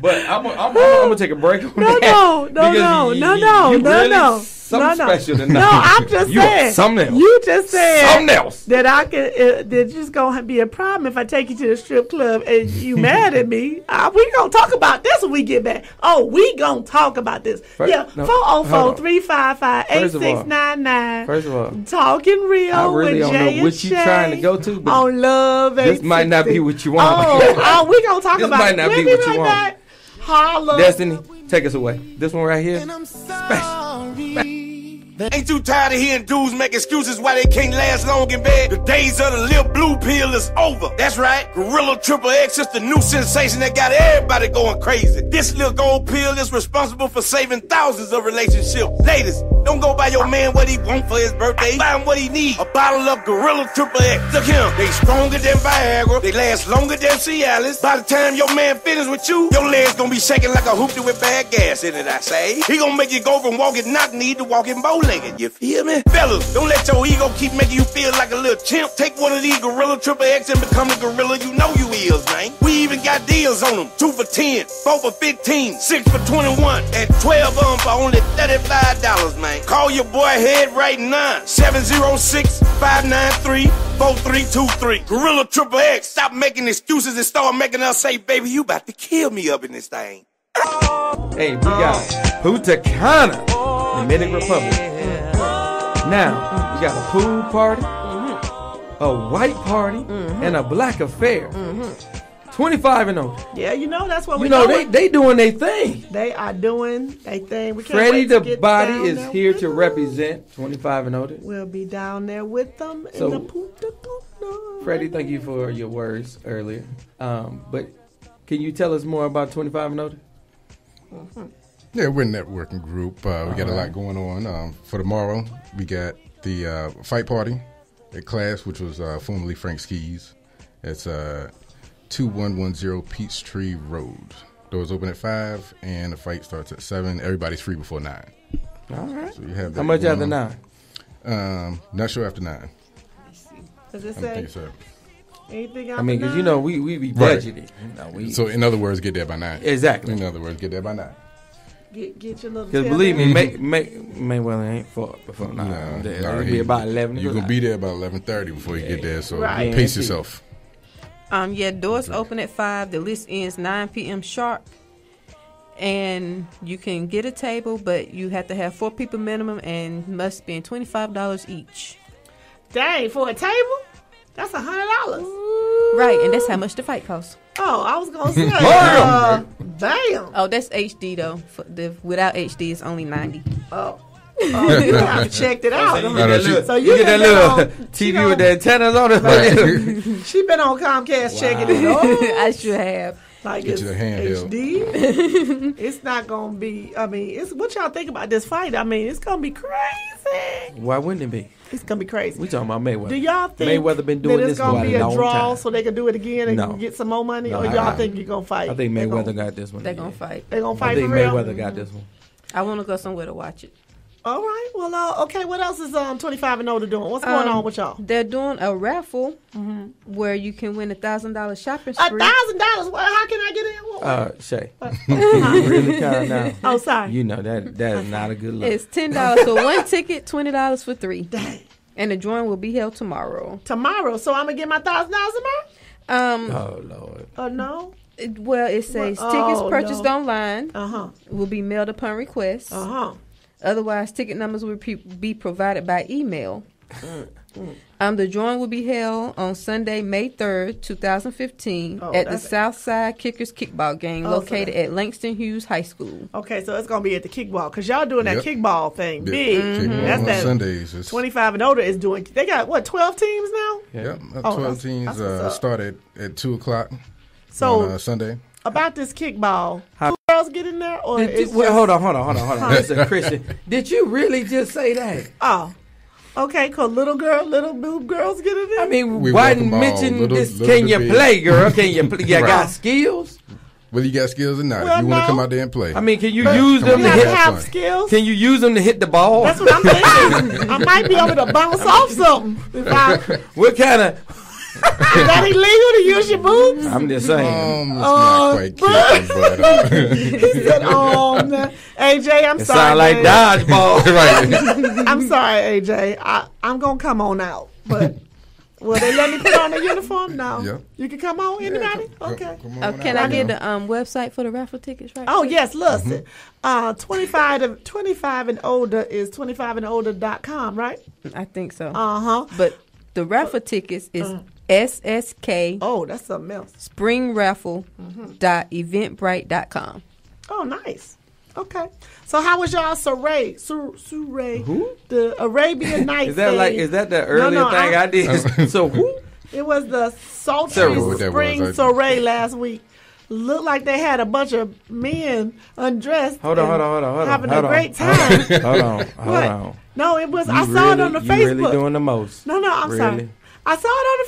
But I'm gonna take a break on that. No, because you really something special tonight. No, I'm just you saying. Are something else. You just said something else. that I could. That's just gonna be a problem if I take you to the strip club and you mad at me. We gonna talk about this when we get back. Oh, we gonna talk about this. Yeah, 404-355-8699. First of all, Talking real. I really with don't Jay know what you trying to go to. But on Love 860. This might not be what you want. Oh, we gonna talk this about. This might not be what you want. Holla. Destiny, take us away. This one right here. Special. Ain't too tired of hearing dudes make excuses why they can't last long in bed. The days of the little blue pill is over. That's right. Gorilla Triple X is the new sensation that got everybody going crazy. This little gold pill is responsible for saving thousands of relationships. Ladies, don't go buy your man what he want for his birthday. Buy him what he need. A bottle of Gorilla Triple X. Look here, they stronger than Viagra. They last longer than Cialis. By the time your man finish with you, your legs gonna be shaking like a hoopty with bad gas in it, I say. He gonna make you go from walking knock-kneed to walking bow-legged. You feel me? Fellas, don't let your ego keep making you feel like a little chimp. Take one of these Gorilla Triple X and become the gorilla you know you is, man. We even got deals on them. 2 for 10, 4 for 15, 6 for 21, and 12 of them for only $35, man. Call your boy Head right now. 706-593-4323. Gorilla Triple X. Stop making excuses and start making us say, baby, you about to kill me up in this thing. Hey, we got Punta Cana, Dominican Republic. Now, we got a pool party, a white party, and a black affair. 25 and older. Yeah, you know, that's what we know. They doing their thing. They are doing their thing. We can't Freddie wait to the get Body down is there here with to them. represent 25 and older. We'll be down there with them So, in the Punta Cana. Freddie, thank you for your words earlier. But can you tell us more about 25 and older? Yeah, we're a networking group. We got a lot going on. For tomorrow, we got the fight party at class, which was formerly Frank Ski's. It's 2110 Peachtree Road. Doors open at 5, and the fight starts at 7. Everybody's free before 9. All right. So you have that. How much after 9? 9? Not sure after 9. Does it I don't say think so. anything after I mean, because 9? you know we be budgeted. Right. So in other words, get there by 9. Exactly. In other words, get there by 9. Get your little. Because believe me, Mayweather ain't fought before 9. No, It'll be about 11. You're going to be there about 11:30 before you get there, so Right. pace yourself. Doors open at 5. The list ends 9 p.m. sharp. And you can get a table, but you have to have 4 people minimum and must spend $25 each. Dang, for a table? That's $100. Right, and that's how much the fight costs. Oh, I was gonna say, damn. Oh, that's HD though. Without HD, it's only 90. Oh, you have checked it out. So you get that little TV with the antennas on it. Right. She been on Comcast checking it. I should have. Like Get it's you the handheld. HD. It's not gonna be. I mean, it's what y'all think about this fight. I mean, it's gonna be crazy. Why wouldn't it be? It's gonna be crazy. We talking about Mayweather. Do y'all think Mayweather been doing that this it's gonna for be a a long draw time. so they can do it again and No. get some more money, No, or y'all I- think you're gonna fight? I think Mayweather got this one. They're going to fight. They gonna I fight think for real. Mayweather got this one. I want to go somewhere to watch it. All right. Well, okay. What else is 25 and older doing? What's going on with y'all? They're doing a raffle where you can win $1,000 shopping $1,000. spree. Well, how can I get in? Shay, really calm down. Oh, sorry. You know that is not a good look. It's $10 for 1 ticket, $20 for 3. Dang. And the drawing will be held tomorrow. Tomorrow, so I'm gonna get my $1,000 tomorrow. Oh Lord. Oh no. It says Well, tickets oh, purchased no. online will be mailed upon request. Otherwise, ticket numbers will be provided by email. The drawing will be held on Sunday, May 3rd, 2015, at the Southside Kickers Kickball game located at Langston Hughes High School. Okay, so it's gonna be at the kickball because y'all doing that kickball thing big. Kickball That's on that. Sundays. 25 and older is doing. They got what 12 teams now. Yep, Oh, 12 teams that's what's up. started at 2:00 So on Sunday. about this kickball, two girls get in there, or it's Well, just, hold on. Listen, Christian, did you really just say that? oh, okay, cause little boob girls get in there. I mean, We why welcome didn't all, mention little this? to Can you big. play, girl? Can you play? You Right. got skills? Whether you got skills or not, Well, if you want no. to come out there and play. I mean, can you use them you to gotta hit? have fun. skills. Can you use them to hit the ball? That's what I'm thinking. I might be able to bounce off something. If I, What kind of? Is that illegal to use your boobs? I'm just saying. It's not quite kicking, but He said, man. AJ, I'm It sorry. sound like man. dodgeball. right. I'm sorry, AJ. I'm going to come on out. But will they let me put on a uniform? No. Yeah. You can come on, anybody? Okay. Come on Can out, I get you the know. website for the raffle tickets? Right. Oh, yes, listen. 25 and older is 25andolder.com, right? I think so. Uh-huh. But the raffle tickets is SSK Oh, that's something else. springraffle.eventbrite.com. Oh, nice. Okay. So how was y'all Surrey? Who? The Arabian Nights. Is that the earlier thing I did? So who? It was the sultry Sarah, what that spring was, soiree last week. Looked like they had a bunch of men undressed. Hold on. Having hold a on, great time. Hold on. What? No, it was. You I saw it on the you Facebook. really doing the most. No, I'm Really? sorry. I saw it on the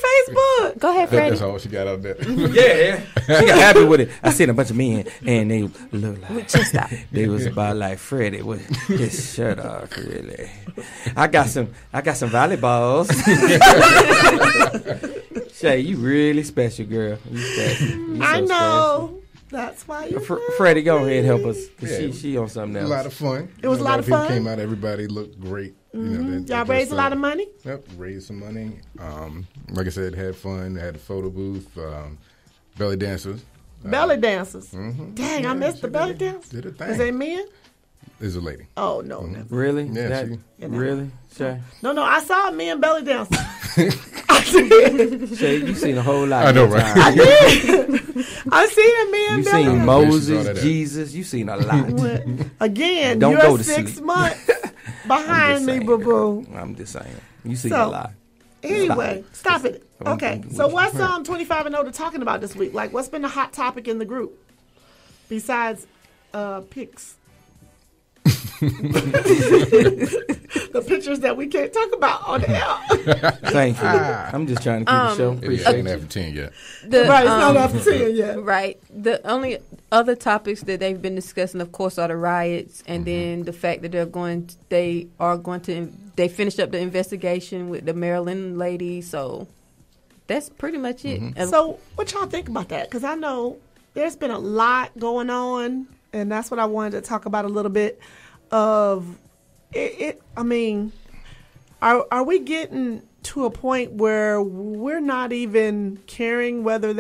Facebook. Go ahead, Freddie. That's all she got out there. Yeah. She got happy with it. I seen a bunch of men, and they look like Just stop. they was about like Freddie with his shirt off. Really, I got some volleyballs. Shay, you really special, girl. You special. You so I know. That's why you. Freddie, go ahead and help us. 'Cause Yeah. she on something A else. lot of fun. It was a lot of people fun? Came out. Everybody looked great. You know, Y'all raised a lot of money. Yep, raised some money. Like I said, had fun. Had a photo booth. Belly dancers. Belly dancers. Mhm. Dang, I Yeah, missed she the belly did. dance. Did a thing. Is they men? Is a lady. Oh no, never. Really? Yeah, That- she- really, Shay. No, I saw me and belly dancing. I did. Shay, you seen a whole lot. I know, of right? time. I did. I seen me and You belly seen dancing. all Moses, that. Jesus. You seen a lot. Again, Don't you're go to 6 sleep. months behind me, saying. boo boo. I'm just saying. You seen So- a lot. Anyway, stop it. I'm- Okay, so what's 25 and older talking about this week? Like, what's been the hot topic in the group besides pics? The pictures that we can't talk about on the air. Thank you. I'm just trying to keep the show. It Appreciate ain't you. after 10 yet. Right, it's not after 10 yet. Right. The only other topics that they've been discussing, of course, are the riots, and then the fact that they finished up the investigation with the Maryland lady. So that's pretty much it. And So, what y'all think about that? Because I know there's been a lot going on, and that's what I wanted to talk about a little bit of it. I mean, are we getting to a point where we're not even caring whether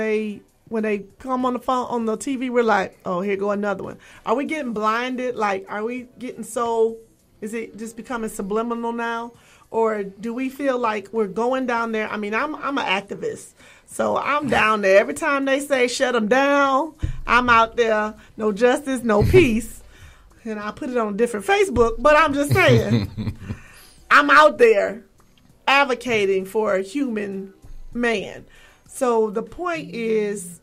when they come on the phone, on the TV, we're like, oh, here go another one. Are we getting blinded? Like, are we getting is it just becoming subliminal now? Or do we feel like we're going down there? I mean, I'm an activist, so I'm down there. Every time they say shut them down, I'm out there. No justice, no peace. And I put it on a different Facebook, but I'm just saying, I'm out there advocating for a human man. So the point is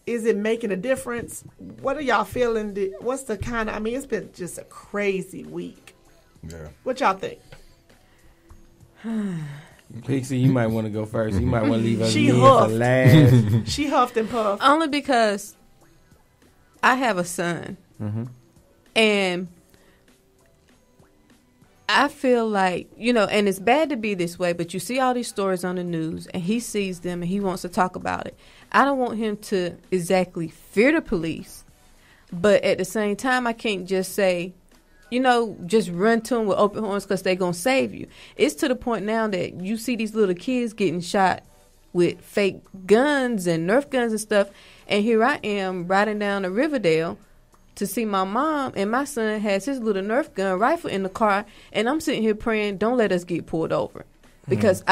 it making a difference? What are y'all feeling? What's the it's been just a crazy week. Yeah. What y'all think? Pixie, you might want to go first. You might want to leave us She men for huffed. last. She huffed and puffed. only because I have a son, and I feel like, and it's bad to be this way, but you see all these stories on the news, and he sees them, and he wants to talk about it. I don't want him to exactly fear the police, but at the same time, I can't just say, just run to them with open arms because they're going to save you. It's to the point now that you see these little kids getting shot with fake guns and Nerf guns and stuff, and here I am riding down to Riverdale to see my mom, and my son has his little Nerf gun rifle in the car, and I'm sitting here praying, don't let us get pulled over, because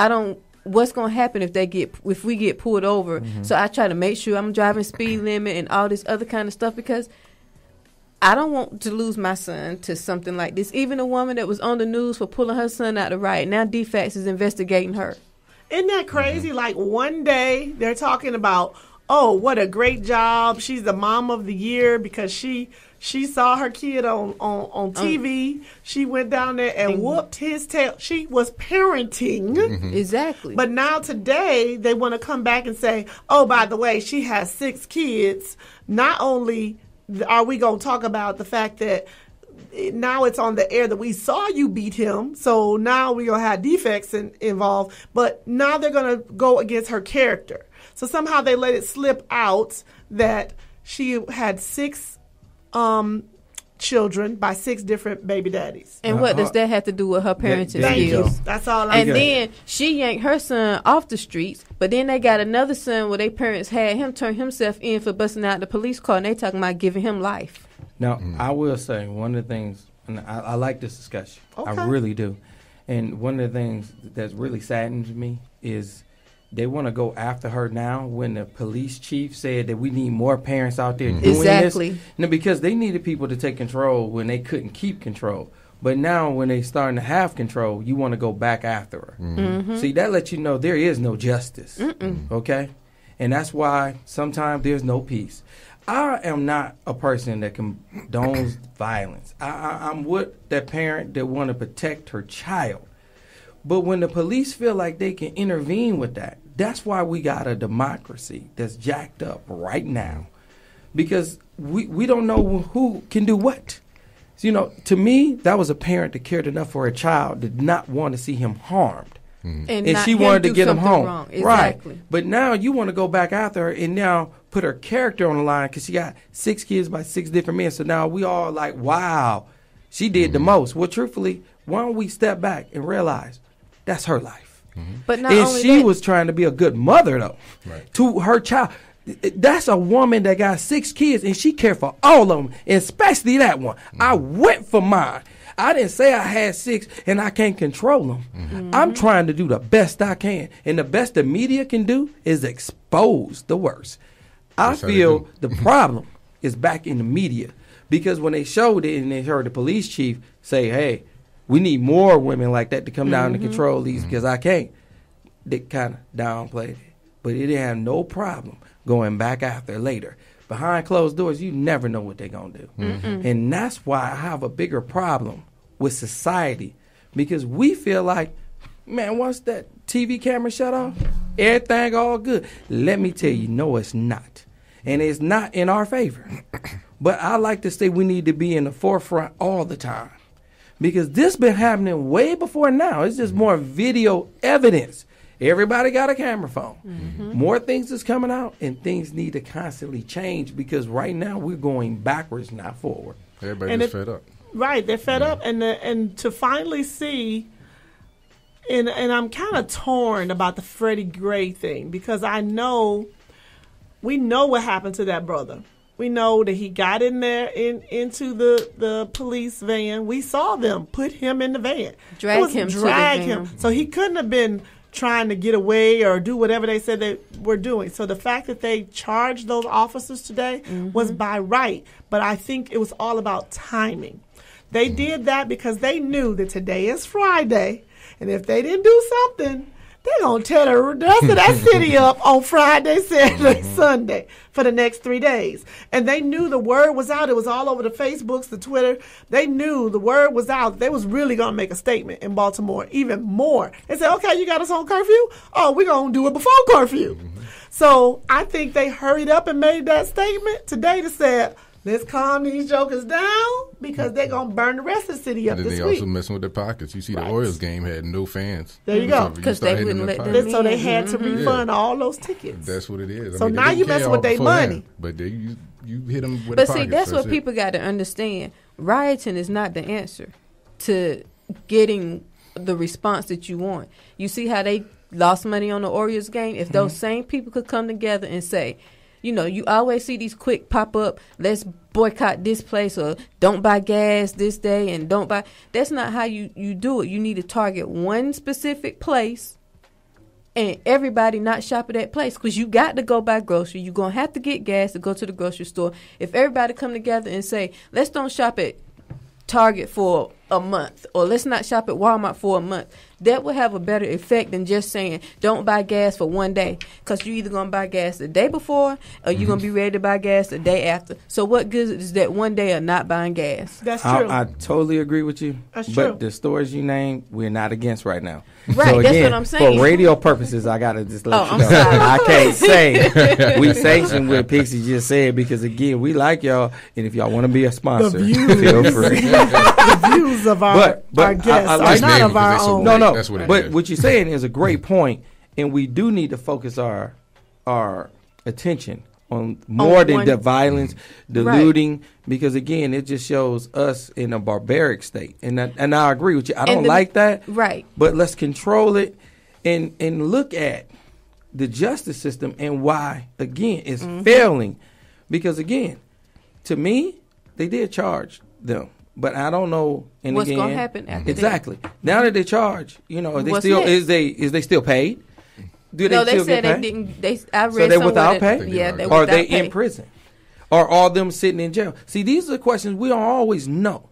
what's going to happen if we get pulled over? So I try to make sure I'm driving speed limit and all this other kind of stuff, because I don't want to lose my son to something like this. Even a woman that was on the news for pulling her son out of riot, now DFACS is investigating her. Isn't that crazy? Like, one day they're talking about, oh, what a great job. She's the mom of the year because she saw her kid on TV. She went down there and whooped his tail. She was parenting. Exactly. But now today they want to come back and say, oh, by the way, she has 6 kids. Not only are we going to talk about the fact that now it's on the air that we saw you beat him, so now we're going to have defects involved, but now they're going to go against her character. So somehow they let it slip out that she had 6 children by 6 different baby daddies. And what does that have to do with her parenting skills? That's all I'm saying. And then she yanked her son off the streets, but then they got another son where their parents had him turn himself in for busting out the police car, and they talking about giving him life. Now, I will say one of the things, and I like this discussion. Okay. I really do. And one of the things that's really saddens me is they want to go after her now when the police chief said that we need more parents out there doing exactly. this. No, because they needed people to take control when they couldn't keep control. But now when they starting to have control, you want to go back after her. Mm-hmm. See, that lets you know there is no justice. Okay? And that's why sometimes there's no peace. I am not a person that condones violence. I'm with that parent that want to protect her child. But when the police feel like they can intervene with that, that's why we got a democracy that's jacked up right now. Because we don't know who can do what. So, you know, to me, that was a parent that cared enough for her child, did not want to see him harmed. And she wanted to get him home. Exactly. Right. But now you want to go back after her and now put her character on the line because she got 6 kids by 6 different men. So now we all like, wow, she did the most. Well, truthfully, why don't we step back and realize that's her life. But not and only she that, was trying to be a good mother, though, to her child. That's a woman that got 6 kids, and she cared for all of them, especially that one. I went for mine. I didn't say I had 6 and I can't control them. I'm trying to do the best I can. And the best the media can do is expose the worst. I feel the problem is back in the media. Because when they showed it and they heard the police chief say, hey, we need more women like that to come down and control these because I can't. They kind of downplayed it. But it didn't have no problem going back after later. Behind closed doors, you never know what they're going to do. And that's why I have a bigger problem with society. Because we feel like, man, once that TV camera shut off, everything all good. Let me tell you, no, it's not. And it's not in our favor. But I like to say we need to be in the forefront all the time. Because this been happening way before now. It's just more video evidence. Everybody got a camera phone. More things is coming out, and things need to constantly change because right now we're going backwards, not forward. Everybody's fed up. Right, they're fed up, and to finally see, and I'm kind of torn about the Freddie Gray thing because we know what happened to that brother. We know that he got in there into the police van. We saw them put him in the van. Drag him. So he couldn't have been trying to get away or do whatever they said they were doing. So the fact that they charged those officers today was by right. But I think it was all about timing. They did that because they knew that today is Friday. And if they didn't do something, they're going to tear the rest of that city up on Friday, Saturday, Sunday for the next 3 days. And they knew the word was out. It was all over the Facebooks, the Twitter. They knew the word was out. They was really going to make a statement in Baltimore, even more. They said, okay, you got us on curfew? Oh, we're going to do it before curfew. So I think they hurried up and made that statement today to say, let's calm these jokers down because they're going to burn the rest of the city up this week. And then they also messing with their pockets. You see the Orioles game had no fans. There you go. Because they wouldn't let them in. So they had to refund all those tickets. That's what it is. So now you messing with their money. But you hit them with But the pockets. see, that's what people got to understand. Rioting is not the answer to getting the response that you want. You see how they lost money on the Orioles game? If those same people could come together and say, you know, you always see these quick pop up, let's boycott this place or don't buy gas this day and don't buy. That's not how you do it. You need to target one specific place and everybody not shop at that place because you got to go buy groceries. You're going to have to get gas to go to the grocery store. If everybody come together and say, let's don't shop at Target for a month, or let's not shop at Walmart for a month. That will have a better effect than just saying don't buy gas for one day, because you're either going to buy gas the day before or you're going to be ready to buy gas the day after. So what good is that one day of not buying gas? That's true. I totally agree with you. That's but true. the stores you named, we're not against right now. Right, so that's again, what I'm saying. For radio purposes, I got to just let you I'm know. sorry. I can't say we sanction what Pixie just said, because, again, we like y'all, and if y'all want to be a sponsor, feel free. The views of our guests I are not of our own. No, That's what it but is. what you're saying is a great point, and we do need to focus our attention on more than the violence, the looting, because, again, it just shows us in a barbaric state, and I agree with you. I don't like that, right? But let's control it and look at the justice system and why, again, it's failing, because, again, to me, they did charge them. But I don't know. And what's going to happen after exactly that? Now that they charge, are they What's still next? is they still paid? Do No, they they still said get they paid? didn't. I read So they without somewhere pay? Yeah, they Or are without they pay. in prison? Or are them sitting in jail? See, these are the questions we don't always know.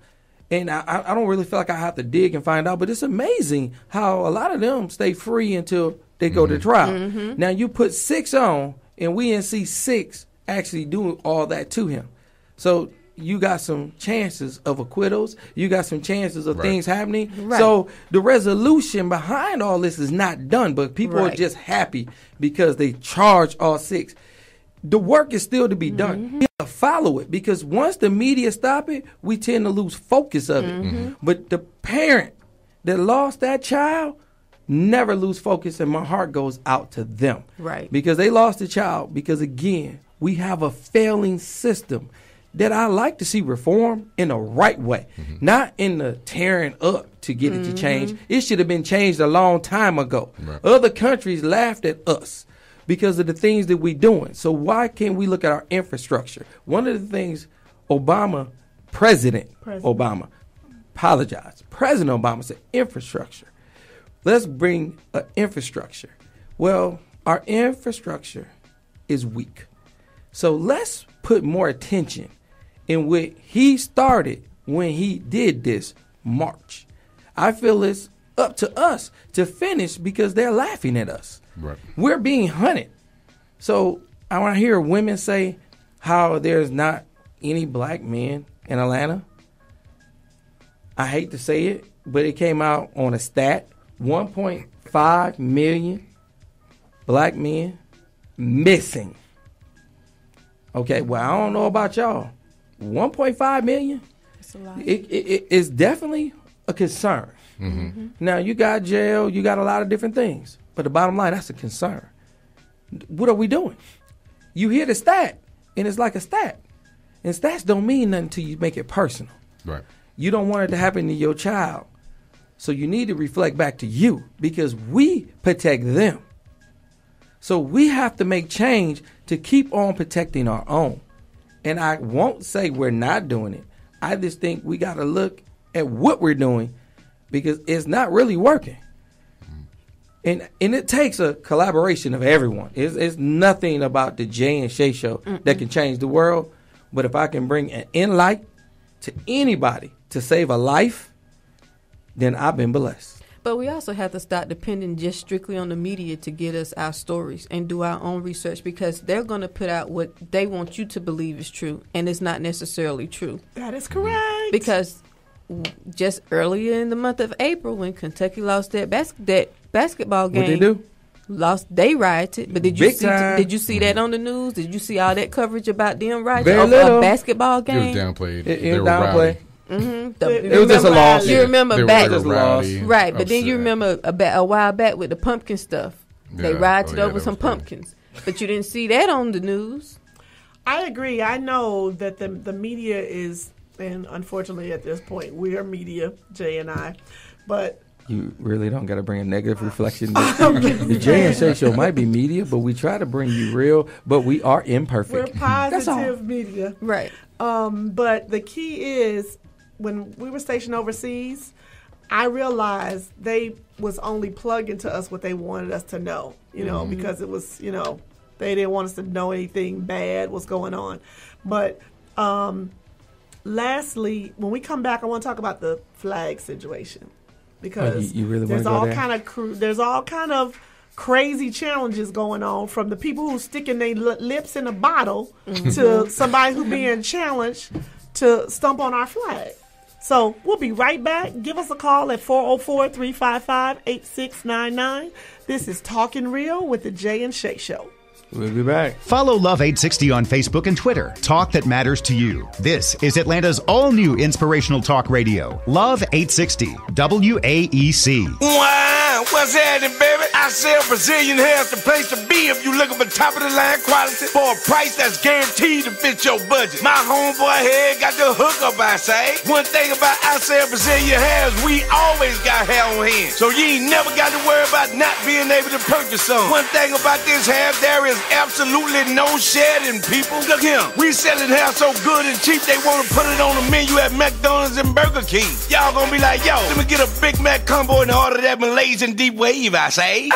And I don't really feel like I have to dig and find out, but it's amazing how a lot of them stay free until they go to trial. Now, you put 6 on, and we didn't see 6 actually doing all that to him. So you got some chances of acquittals. You got some chances of things happening. Right. So the resolution behind all this is not done, but people are Right. just happy because they charge all 6. The work is still to be done. You have to follow it, because once the media stop it, we tend to lose focus of it. But the parent that lost that child never lose focus, and my heart goes out to them. Right. Because they lost the child, because, again, we have a failing system that I like to see reform in a right way, not in the tearing up to get it to change. It should have been changed a long time ago. Right. Other countries laughed at us because of the things that we're doing. So why can't we look at our infrastructure? One of the things President Obama apologized. President Obama said infrastructure. Let's bring an infrastructure. Well, our infrastructure is weak. So let's put more attention in what he started when he did this march. I feel it's up to us to finish, because they're laughing at us. Right. We're being hunted. So I want to hear women say how there's not any black men in Atlanta. I hate to say it, but it came out on a stat. 1.5 million black men missing. Okay, well, I don't know about y'all. 1.5 million? That's a lot. It is definitely a concern. Now, you got jail, you got a lot of different things. But the bottom line, that's a concern. What are we doing? You hear the stat, and it's like a stat. And stats don't mean nothing until you make it personal. Right. You don't want it to happen to your child. So you need to reflect back to you, because we protect them. So we have to make change to keep on protecting our own. And I won't say we're not doing it. I just think we got to look at what we're doing, because it's not really working. And it takes a collaboration of everyone. It's nothing about the Jay and Shay Show that can change the world. But if I can bring an inlight to anybody to save a life, then I've been blessed. But we also have to stop depending just strictly on the media to get us our stories and do our own research, because they're going to put out what they want you to believe is true, and it's not necessarily true. That is correct. Because just earlier in the month of April, when Kentucky lost that basketball game, What they do? They rioted. But did you Big time. Did you see that on the news? Did you see all that coverage about them rioting Very over little. a basketball It was game? downplayed. It They were downplayed. rowdy. It was just a loss. You remember They were- back, they were rowdy, right? But then you upset. remember a while back with the pumpkin stuff. They Yeah. rioted Oh, yeah, over that some was crazy. pumpkins, but you didn't see that on the news. I agree. I know that the media is, and unfortunately at this point we are media, Jay and I, but You really don't got to bring a negative reflection. The Jay and Shay Show might be media, but we try to bring you real, but we are imperfect. we're That's all. positive media. Right. But the key is, when we were stationed overseas, I realized they was only plugging to us what they wanted us to know, because it was, they didn't want us to know anything bad was going on. But lastly, when we come back, I want to talk about the flag situation because you really there's wanna all there's all kind of crazy challenges going on, from the people who sticking their lips in a bottle to somebody who being challenged to stomp on our flag. So we'll be right back. Give us a call at 404-355-8699. This is Talking Real with the Jay and Shay Show. We'll be back. Follow Love 860 on Facebook and Twitter. Talk that matters to you. This is Atlanta's all-new inspirational talk radio. Love 860, WAEC. Wow, what's happening, baby? I sell Brazilian hair's the place to be if you looking for top-of-the-line quality for a price that's guaranteed to fit your budget. My homeboy here got the hookup, I say. One thing about I sell Brazilian hair is we always got hair on hand, so you ain't never got to worry about not being able to purchase some. One thing about this hair, there is absolutely no shedding, people. Look here, we selling hair so good and cheap they want to put it on the menu at McDonald's and Burger King. Y'all gonna be like, yo, let me get a Big Mac combo and order that Malaysian deep wave, I say.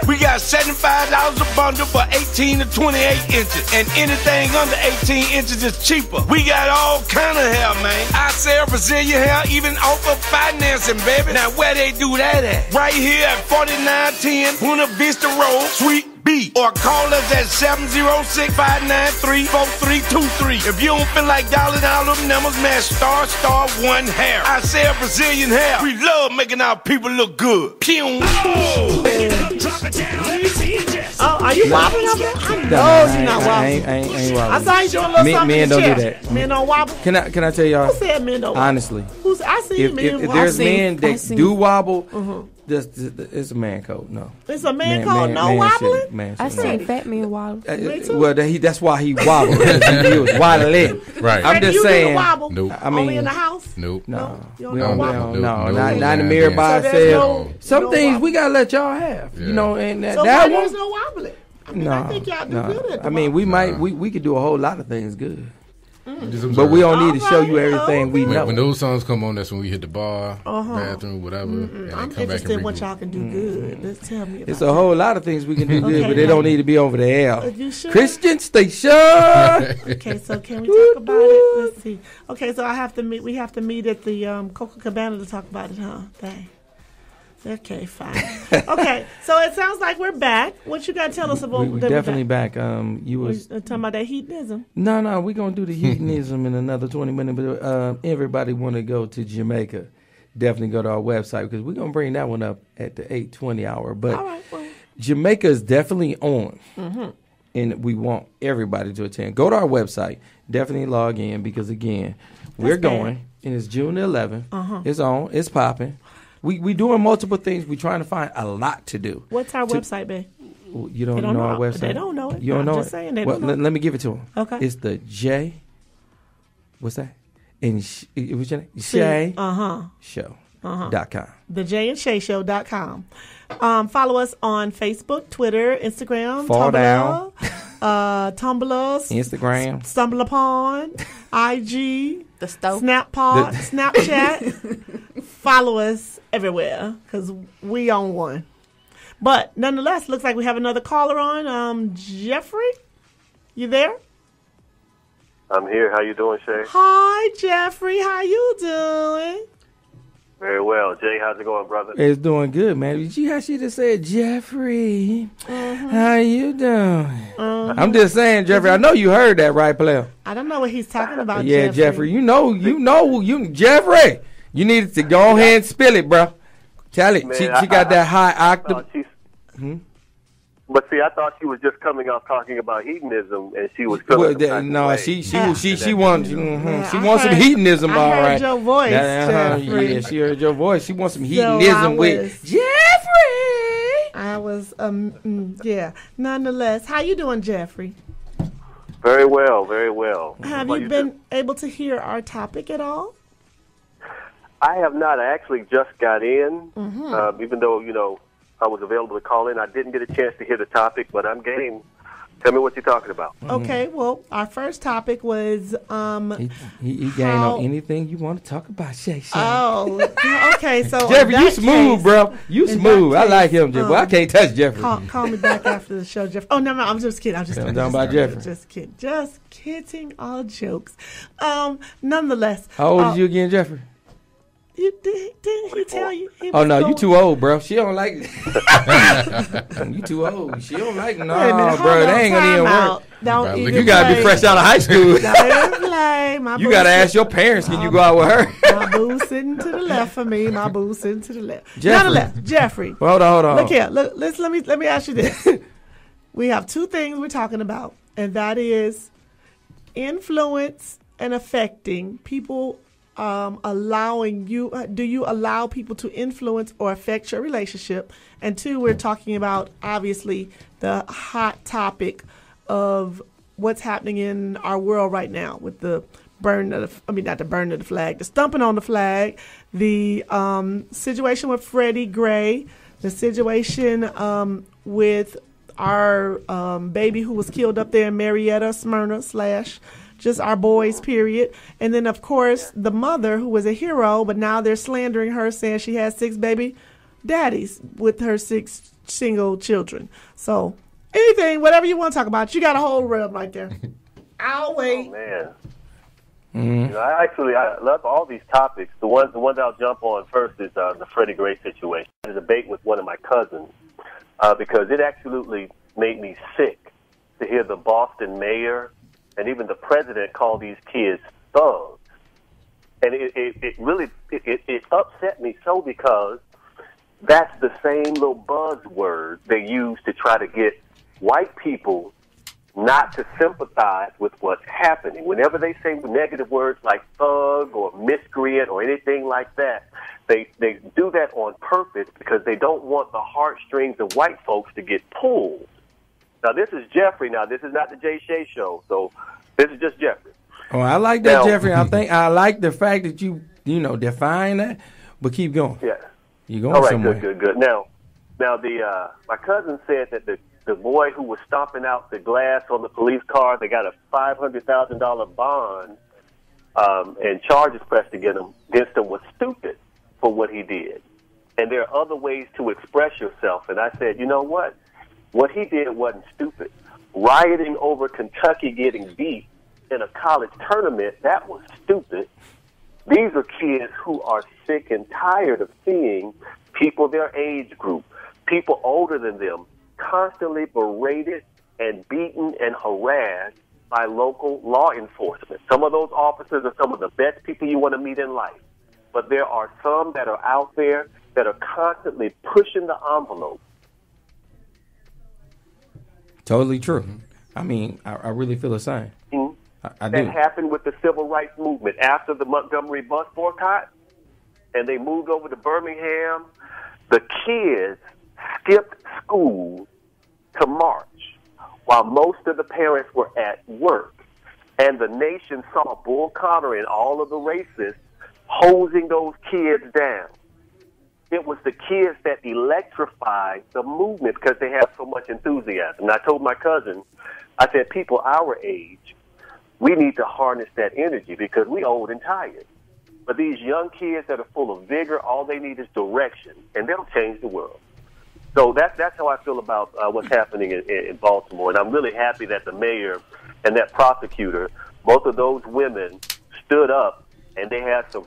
We got $75 a bundle for 18 to 28 inches, and anything under 18 inches is cheaper. We got all kind of hair, man. I sell Brazilian hair, even offer financing, baby. Now where they do that at? Right here at 4910 Buena Vista Road, Suite B, or call us at 706-593-4323. If you don't feel like dialing all them numbers, man, star one hair. I sell Brazilian hair. We love making our people look good. Pew. Oh, are you wobbling up there? I know you're not wobbling. I ain't wobbling. I saw you doing a little something Men in the don't chair. do that. Men don't wobble. Can I tell y'all? Who said men don't wobble? Honestly, I see men if wobble. there's men that do wobble, Uh-huh. it's a man code. No, It's a man code, no wobbling? I seen fat men wobble. Me too. Well, that's why he wobbled. He was waddling. Right. I'm just you saying. do the wobble? Nope. I mean, Only in the house? Nope. No, You don't we know don't. wobble? No, No, not in the mirror by So there's ourselves. Some no things wobble. we gotta let y'all have. Yeah. You know, and So that why one. there's no wobbling? I mean, I think y'all do good at the I mean, wobble. we could do a whole lot of things good, Just but we observe. don't need to show you Alright, everything we know. When those songs come on, that's when we hit the bar, bathroom, whatever, and then I'm come back interested in and what regroup. y'all can do good. Let's tell me about It's a whole lot of things we can do good, Okay, but they don't honey. need to be over the air. You sure? Christian station. Okay, so can we talk about it? Let's see. Okay, so we have to meet at the Coca Cabana to talk about it, huh? Dang. Okay, fine. Okay, so it sounds like we're back. What you got to tell us about? We definitely back. You was talking about that hedonism. no. We're gonna do the hedonism in another 20 minutes. But everybody want to go to Jamaica? Definitely go to our website because we're gonna bring that one up at the 8:20 hour. But All right, well. Jamaica is definitely on, and we want everybody to attend. Go to our website. Definitely log in because again, we're That's bad. going, and it's June the 11th. It's on. It's popping. We doing multiple things. We're trying to find a lot to do. What's our website, babe? You don't They don't know our know. website? They don't know it. You don't I'm know just it? saying they Well, don't know. let me give it to them. Okay. It's the J. What's that? And what's your name? Shay Show.com. The Jay and Shay Show.com. Follow us on Facebook, Twitter, Instagram, Fall Tumblr, Tumblr, Instagram. Stumble Upon, IG, The stove. Snapchat. Follow us everywhere because we on one. But nonetheless, looks like we have another caller on. Jeffrey, you there? I'm here. How you doing, Shay? Hi, Jeffrey. How you doing? Very well. Jay, how's it going, brother? It's doing good, man. Did you how she just said, Jeffrey? How you doing? I'm just saying, Jeffrey. I know you heard that, right, player? I don't know what he's talking about. Yeah, Jeffrey. You know, Jeffrey. You needed to go ahead and spill it, bro. Tell it. Man, She got that high octave. But see, I thought she was just coming off talking about hedonism, and she was Well, feeling some type of no, way. she wants Yeah, she I wants some heard- hedonism, I all heard right. your voice, Jeffrey. Yeah, she heard your voice. She wants some So hedonism I with was- Jeffrey. I was, yeah. Nonetheless, how you doing, Jeffrey? Very well, very well. Have How you been able to hear our topic at all? I have not. I actually just got in, even though, I was available to call in. I didn't get a chance to hear the topic, but I'm game Tell me what you're talking about. Okay, well, our first topic was he gained on anything you want to talk about, Shay. Oh, okay. So Jeffrey, you smooth, bro. You smooth. I like him, Jeffrey. I can't touch Jeffrey. Call me back after the show, Jeffrey. Oh no, I'm just kidding. I'm just kidding. About Jeffrey. Just kidding. Just kidding. All jokes. Nonetheless. How old is you again, Jeffrey? Didn't he tell you? Oh no, you too old, bro. She don't like it. You too old. She don't like it. No, bro, they ain't gonna even work. You gotta be fresh out of high school. You gotta ask your parents, can you go out with her? My boo sitting to the left for me. My boo sitting to the left. Nonetheless, Jeffrey. Hold on. Look here. Let me ask you this. We have two things we're talking about, and that is influence and affecting people. Allowing you, do you allow people to influence or affect your relationship? And two, we're talking about obviously the hot topic of what's happening in our world right now with the the stumping on the flag, the situation with Freddie Gray, the situation with our baby who was killed up there in Marietta, Smyrna / just our boys, period. And then, of course, the mother who was a hero, but now they're slandering her, saying she has 6 baby daddies with her 6 single children. So anything, whatever you want to talk about, you got a whole rub right there. I'll wait. Oh, man. Mm-hmm. I love all these topics. The one that I'll jump on first is the Freddie Gray situation. I had a debate with one of my cousins because it absolutely made me sick to hear the Boston mayor and even the president call these kids thugs. And it really upset me so because that's the same little buzzword they use to try to get white people not to sympathize with what's happening. Whenever they say negative words like thug or miscreant or anything like that, they do that on purpose because they don't want the heartstrings of white folks to get pulled. Now, this is Jeffrey. Now, this is not the Jay and Shay Show, so this is just Jeffrey. Oh, I like that, Jeffrey. I like the fact that you define that, but keep going. Yeah. You're going somewhere. All right, good. Now, my cousin said that the boy who was stomping out the glass on the police car, they got a $500,000 bond and charges pressed against him was stupid for what he did. And there are other ways to express yourself. And I said, you know what? What he did wasn't stupid. Rioting over Kentucky getting beat in a college tournament, that was stupid. These are kids who are sick and tired of seeing people their age group, people older than them, constantly berated and beaten and harassed by local law enforcement. Some of those officers are some of the best people you want to meet in life. But there are some that are out there that are constantly pushing the envelope. Totally true. I mean, I really feel the same. Mm-hmm. I do. That happened with the civil rights movement after the Montgomery bus boycott, and they moved over to Birmingham. The kids skipped school to march while most of the parents were at work, and the nation saw Bull Connor and all of the racists hosing those kids down. It was the kids that electrified the movement because they have so much enthusiasm. And I told my cousin, I said, people our age, we need to harness that energy because we old and tired. But these young kids that are full of vigor, all they need is direction, and they'll change the world. So that's how I feel about what's happening in Baltimore. And I'm really happy that the mayor and that prosecutor, both of those women, stood up. And they had some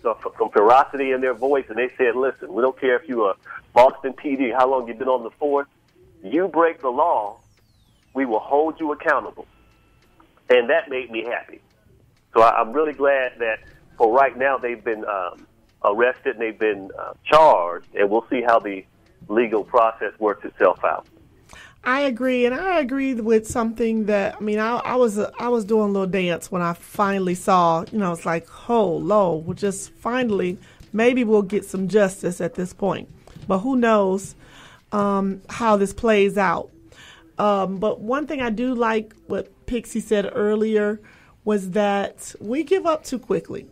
some ferocity in their voice, and they said, listen, we don't care if you're a Boston PD, how long you've been on the force. You break the law, we will hold you accountable. And that made me happy. So I'm really glad that for right now they've been arrested and they've been charged, and we'll see how the legal process works itself out. I agree, and I agree with something that I was doing a little dance when I finally saw. It's like, oh, Lord, we'll just finally maybe we'll get some justice at this point, but who knows how this plays out. But one thing I do like what Pixie said earlier was that we give up too quickly.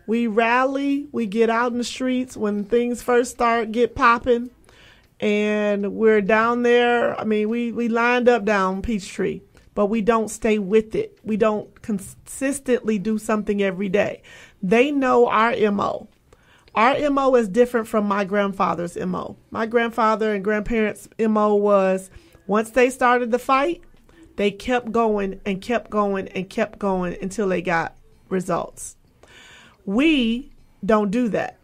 We rally, we get out in the streets when things first get popping. and we're down there. I mean, we lined up down Peachtree, but we don't stay with it. We don't consistently do something every day. They know our MO. Our MO is different from my grandfather's MO. My grandfather and grandparents' MO was, once they started the fight, they kept going and kept going and kept going until they got results. We don't do that.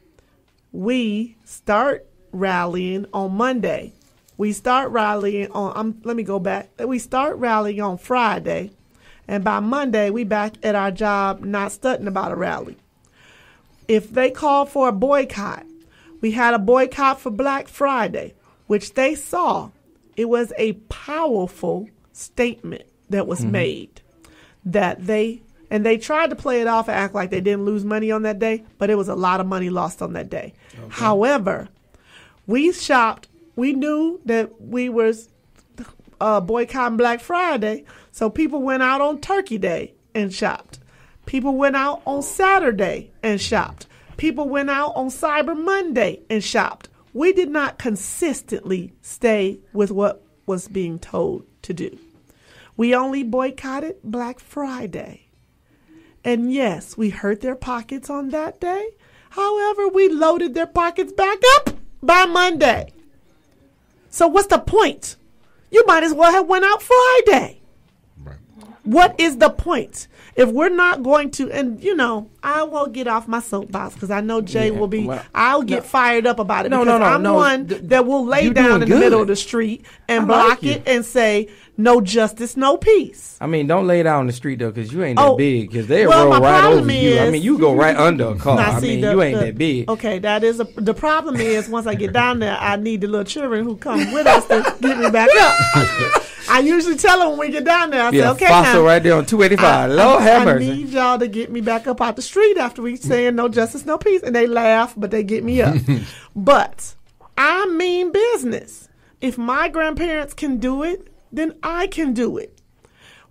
We start rallying on Monday. We start rallying on, let me go back. We start rallying on Friday, and by Monday, we back at our job not studying about a rally. If they call for a boycott, we had a boycott for Black Friday, which they saw. It was a powerful statement that was made that they tried to play it off and act like they didn't lose money on that day, but it was a lot of money lost on that day. Okay. However, we shopped. We knew that we was boycotting Black Friday, so people went out on Turkey Day and shopped. People went out on Saturday and shopped. People went out on Cyber Monday and shopped. We did not consistently stay with what was being told to do. We only boycotted Black Friday. And yes, we hurt their pockets on that day. However, we loaded their pockets back up by Monday. So what's the point? You might as well have went out Friday. Right. What is the point? If we're not going to, and I won't get off my soapbox because I know Jay will be, I'll get fired up about it. I'm one that will lay down in the middle of the street and block it and say, no justice, no peace. I mean, don't lay down in the street, though, because you ain't that big, because they'll roll right over you. I mean, you go right under a car. You ain't that big. Okay, that is, the problem is, once I get down there, I need the little children who come with us to get me back up. I usually tell them when we get down there, I say, okay, now. Right there on 285. Lord have mercy. I need y'all to get me back up out the street after we saying no justice, no peace. And they laugh, but they get me up. But I mean business. If my grandparents can do it, then I can do it.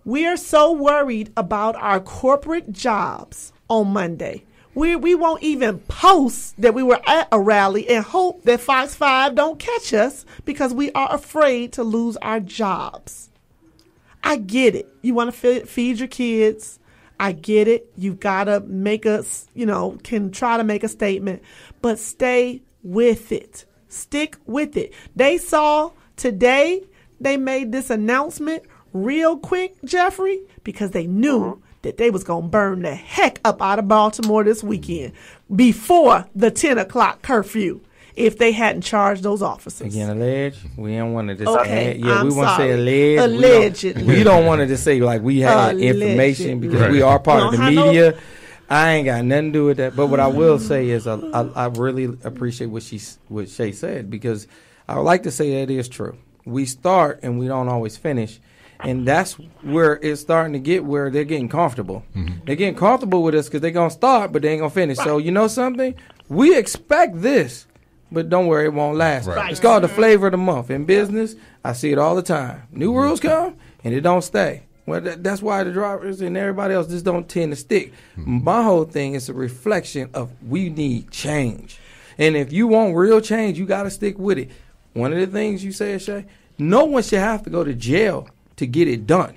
We are so worried about our corporate jobs on Monday. We won't even post that we were at a rally and hope that Fox 5 don't catch us because we are afraid to lose our jobs. I get it. You want to feed your kids. I get it. You've got to make can try to make a statement, but stay with it. Stick with it. They saw today, they made this announcement real quick, Jeffrey, because they knew that they was going to burn the heck up out of Baltimore this weekend before the 10 o'clock curfew if they hadn't charged those officers. Again, alleged. We don't want to just say we want to say alleged. Allegedly. We don't want to just say like we had information because we are part of the media. I ain't got nothing to do with that. But what I will say is I really appreciate what Shay said, because I would like to say that it is true. We start and we don't always finish. And that's where it's starting to get where they're getting comfortable. Mm-hmm. They're getting comfortable with us because they're going to start, but they ain't going to finish. Right. So you know something? We expect this, but don't worry, it won't last. Right. It's called the flavor of the month. In business, I see it all the time. New rules come, and it don't stay. Well, that's why the drivers and everybody else just don't tend to stick. Mm-hmm. My whole thing is a reflection of we need change. And if you want real change, you got to stick with it. One of the things you said, Shay, no one should have to go to jail to get it done.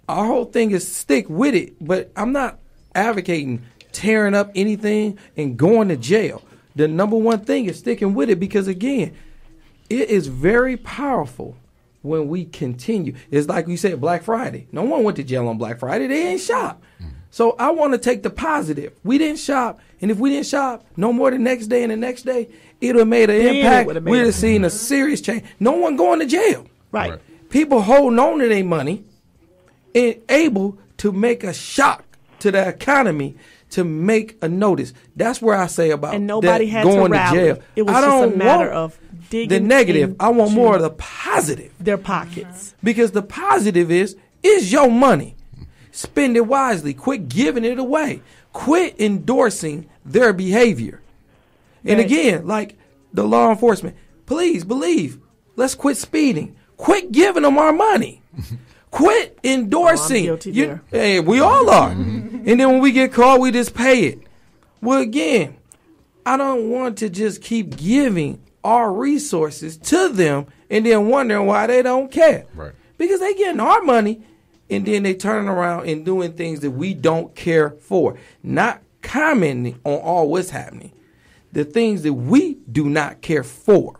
Our whole thing is stick with it, but I'm not advocating tearing up anything and going to jail. The number one thing is sticking with it because, again, it is very powerful when we continue. It's like we said, Black Friday. No one went to jail on Black Friday. They didn't shop. So I want to take the positive. We didn't shop, and if we didn't shop no more the next day and the next day, it would have made an impact. We would have seen a serious change. No one going to jail. Right. People holding on to their money and able to make a shock to the economy to make a notice. That's where I say about and nobody had going to rally. To jail. It was just a matter of digging the negative. I want more of the positive. Their pockets. Because the positive is your money. Spend it wisely. Quit giving it away. Quit endorsing their behavior. And again, like the law enforcement, please believe. Let's quit speeding. Quit giving them our money. Quit endorsing. Hey, we all are. And then when we get caught, we just pay it. Well, again, I don't want to just keep giving our resources to them and then wondering why they don't care. Right. Because they getting our money and then they turn around and doing things that we don't care for. Not commenting on all what's happening. The things that we do not care for.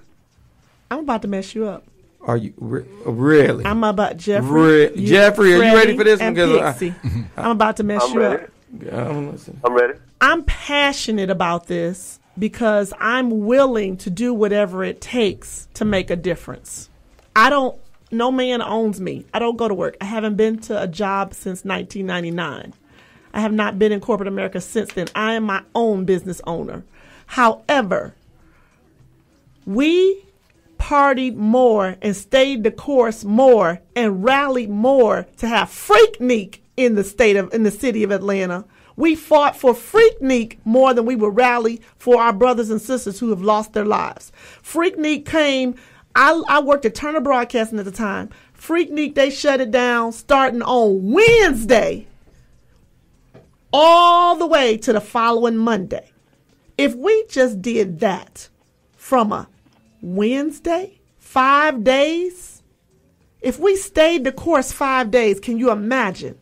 I'm about to mess you up. Are you really? I'm about Jeffrey. Jeffrey, are you ready for this one? Pixie. I'm about to mess you up. I'm ready. I'm passionate about this because I'm willing to do whatever it takes to make a difference. No man owns me. I don't go to work. I haven't been to a job since 1999. I have not been in corporate America since then. I am my own business owner. However, we partied more and stayed the course more and rallied more to have Freaknik in the city of Atlanta. We fought for Freaknik more than we would rally for our brothers and sisters who have lost their lives. Freaknik came. I worked at Turner Broadcasting at the time. Freaknik, they shut it down starting on Wednesday all the way to the following Monday. If we just did that from a Wednesday, 5 days, if we stayed the course 5 days, can you imagine?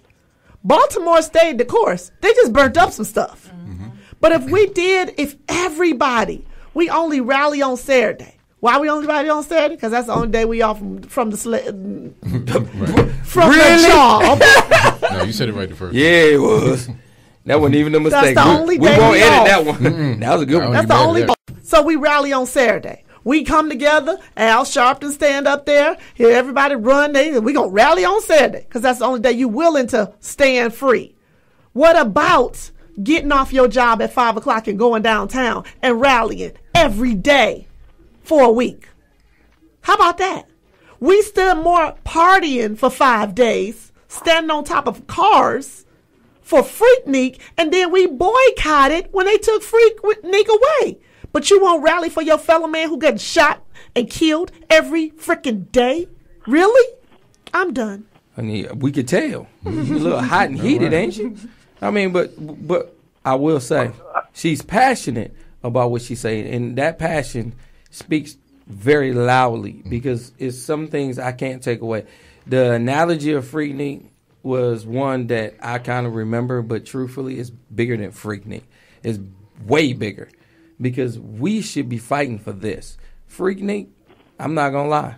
Baltimore stayed the course. They just burnt up some stuff. Mm-hmm. But if everybody, we only rally on Saturday. Why we only rally on Saturday? Because that's the only day we off from the job. No, you said it right the first time. Yeah, it was. That wasn't even a mistake. That's the only we day won't we edit off. that one. That was a good one. That's the only. So we rally on Saturday. We come together. Al Sharpton stand up there. Here, everybody run. We gonna rally on Saturday because that's the only day you willing to stand free. What about getting off your job at 5 o'clock and going downtown and rallying every day for a week? How about that? We stood more partying for 5 days, standing on top of cars for Freaknik, and then we boycotted when they took Freaknik away. But you won't rally for your fellow man who got shot and killed every freaking day? Really? I'm done. I mean, we could tell. You're a little hot and heated, ain't you? I mean, but I will say, she's passionate about what she's saying, and that passion speaks very loudly because it's some things I can't take away. The analogy of Freaknik was one that I kind of remember, but truthfully, it's bigger than Freaknik. It's way bigger because we should be fighting for this. Freaknik, I'm not gonna lie,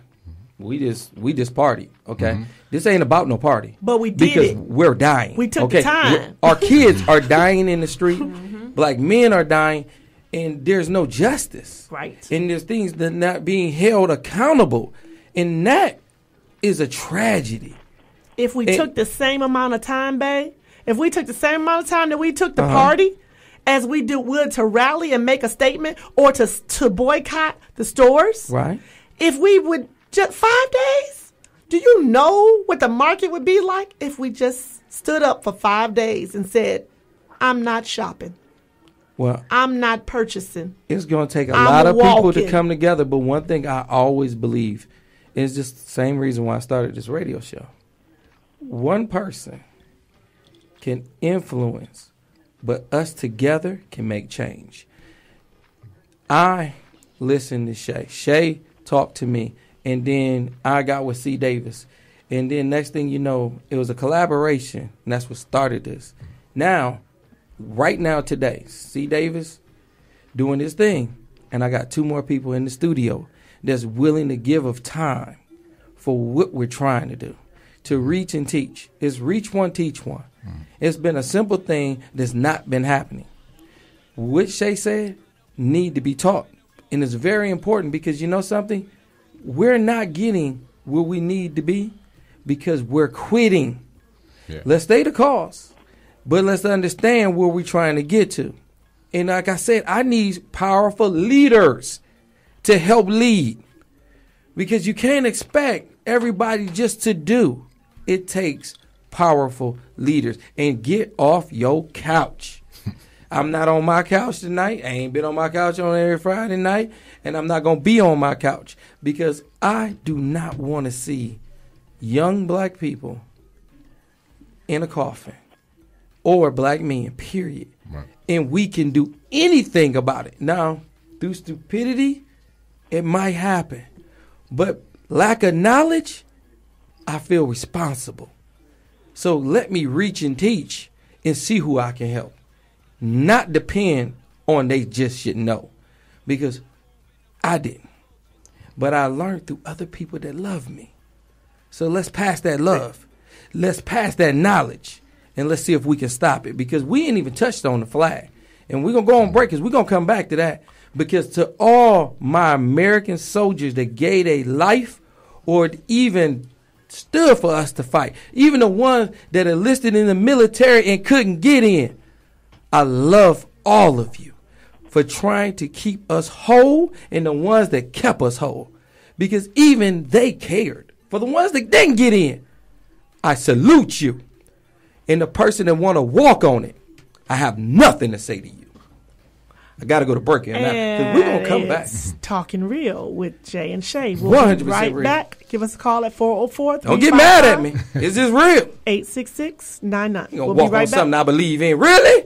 we just party, okay? Mm-hmm. This ain't about no party, but we did because it. We're dying. We took the time. Our kids are dying in the street. Mm-hmm. Black men are dying, and there's no justice. Right. And there's things that are not being held accountable, and that is a tragedy. If we took the same amount of time, babe, if we took the same amount of time that we took to party as we would to rally and make a statement or to boycott the stores, right? If we would just 5 days, do you know what the market would be like if we just stood up for 5 days and said, I'm not shopping. Well, I'm not purchasing. It's going to take a lot of people to come together. But one thing I always believe is just the same reason why I started this radio show. One person can influence, but us together can make change. I listened to Shay. Shay talked to me, and then I got with C. Davis. And then next thing you know, it was a collaboration, and that's what started this. Now, right now today, C. Davis doing his thing, and I got 2 more people in the studio that's willing to give of time for what we're trying to do. To reach and teach. It's reach one, teach one. It's been a simple thing that's not been happening. What Shay said need to be taught. And it's very important because you know something? We're not getting where we need to be because we're quitting. Yeah. Let's stay the cause, but let's understand where we're trying to get to. And like I said, I need powerful leaders to help lead because you can't expect everybody just to do. It takes powerful leaders. And get off your couch. I'm not on my couch tonight. I ain't been on my couch on every Friday night. And I'm not going to be on my couch because I do not want to see young black people in a coffin or black men, period. Right. And we can do anything about it. Now, through stupidity it might happen. But lack of knowledge, I feel responsible. So let me reach and teach and see who I can help. Not depend on they just should know. Because I didn't. But I learned through other people that love me. So let's pass that love. Let's pass that knowledge. And let's see if we can stop it. Because we ain't even touched on the flag. And we're going to go on break because we're going to come back to that. Because to all my American soldiers that gave their life or even stood for us to fight, even the ones that enlisted in the military and couldn't get in, I love all of you for trying to keep us whole and the ones that kept us whole. Because even they cared. For the ones that didn't get in, I salute you. And the person that want to walk on it, I have nothing to say to you. I got to go to break here now because we're going to come back. Talking Real with Jay and Shay. We'll be right back. Give us a call at 404-355. Don't get mad at me. Is this real? 866-99. You're going to walk on something I believe in. Really?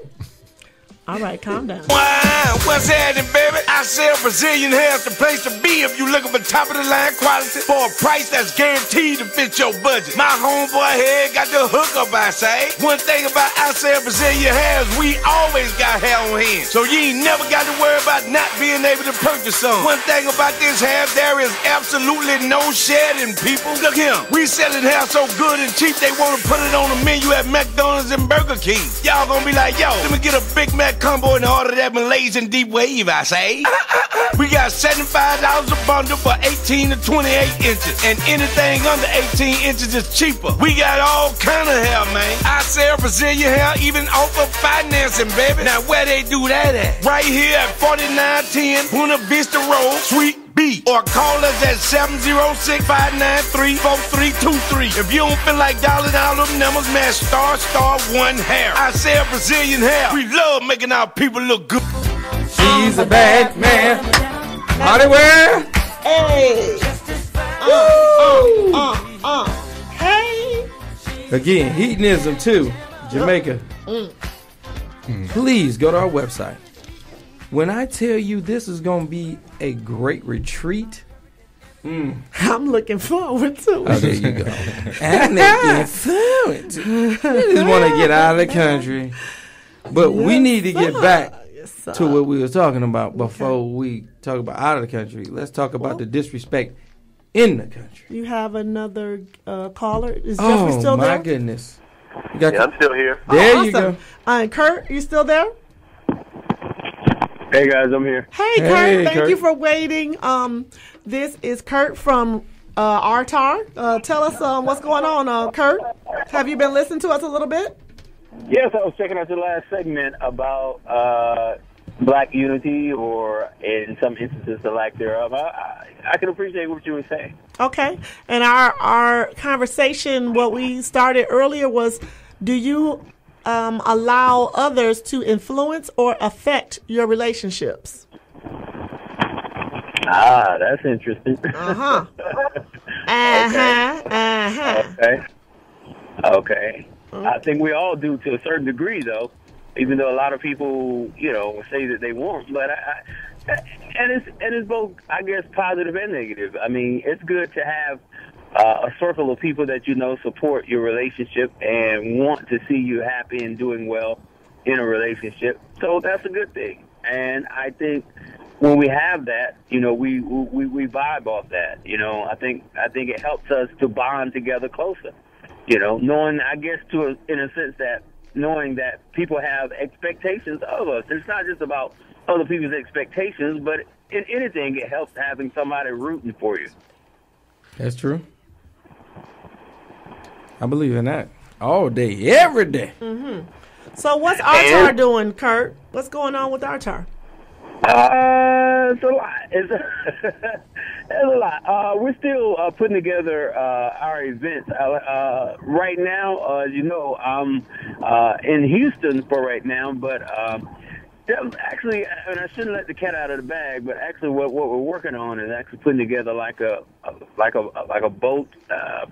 All right, calm down. Wow, what's happening, baby? I sell Brazilian hair's the place to be if you're looking for top-of-the-line quality for a price that's guaranteed to fit your budget. My homeboy here got the hookup, I say. One thing about I sell Brazilian hair is we always got hair on hand, so you ain't never got to worry about not being able to purchase some. One thing about this hair, there is absolutely no shedding, people. Look here, we selling hair so good and cheap, they want to put it on the menu at McDonald's and Burger King. Y'all gonna be like, yo, let me get a Big Mac combo and order that Malaysian deep wave, I say. We got $75 a bundle for 18 to 28 inches. And anything under 18 inches is cheaper. We got all kind of hair, man. I sell Brazilian hair, even offer financing, baby. Now where they do that at? Right here at 4910 Buena Vista Road, Suite B. Or call us at 706-593-4323. If you don't feel like dialing out them numbers, man, *1 hair. I sell Brazilian hair. We love making our people look good. She's a bad man. Hollywood. Hey. Hey. Again, hedonism too. Jamaica. Please go to our website. When I tell you this is going to be a great retreat, I'm looking forward to it. Oh, there you go. I'm looking forward to it. I just want to get out of the country. But we need to get back to what we were talking about before we talk about out of the country. Let's talk about the disrespect in the country. You have another caller? Is Jeffrey still there? Oh, my goodness. Yeah, I'm still here. There you go. Kurt, you still there? Hey guys, I'm here. Hey Kurt, thank you for waiting. This is Kurt from Artar. Tell us what's going on, Kurt. Have you been listening to us a little bit? Yes, I was checking out your last segment about black unity, or in some instances the lack thereof. I can appreciate what you were saying. Okay, and our conversation, what we started earlier was, do you allow others to influence or affect your relationships? That's interesting. Okay. I think we all do to a certain degree, though, even though a lot of people, say that they won't. But it's both, I guess, positive and negative. I mean, it's good to have a circle of people that support your relationship and want to see you happy and doing well in a relationship. So that's a good thing. And I think when we have that, we vibe off that. I think it helps us to bond together closer. Knowing, I guess, in a sense that knowing that people have expectations of us. It's not just about other people's expectations, but in anything, it helps having somebody rooting for you. That's true. I believe in that all day, every day. Mm-hmm. So what's Artar doing, Kurt? What's going on with Artar? It's a lot. It's a lot. We're still putting together our events. Right now, I'm in Houston for right now, but actually, and I shouldn't let the cat out of the bag, but actually what we're working on is actually putting together like a like a boat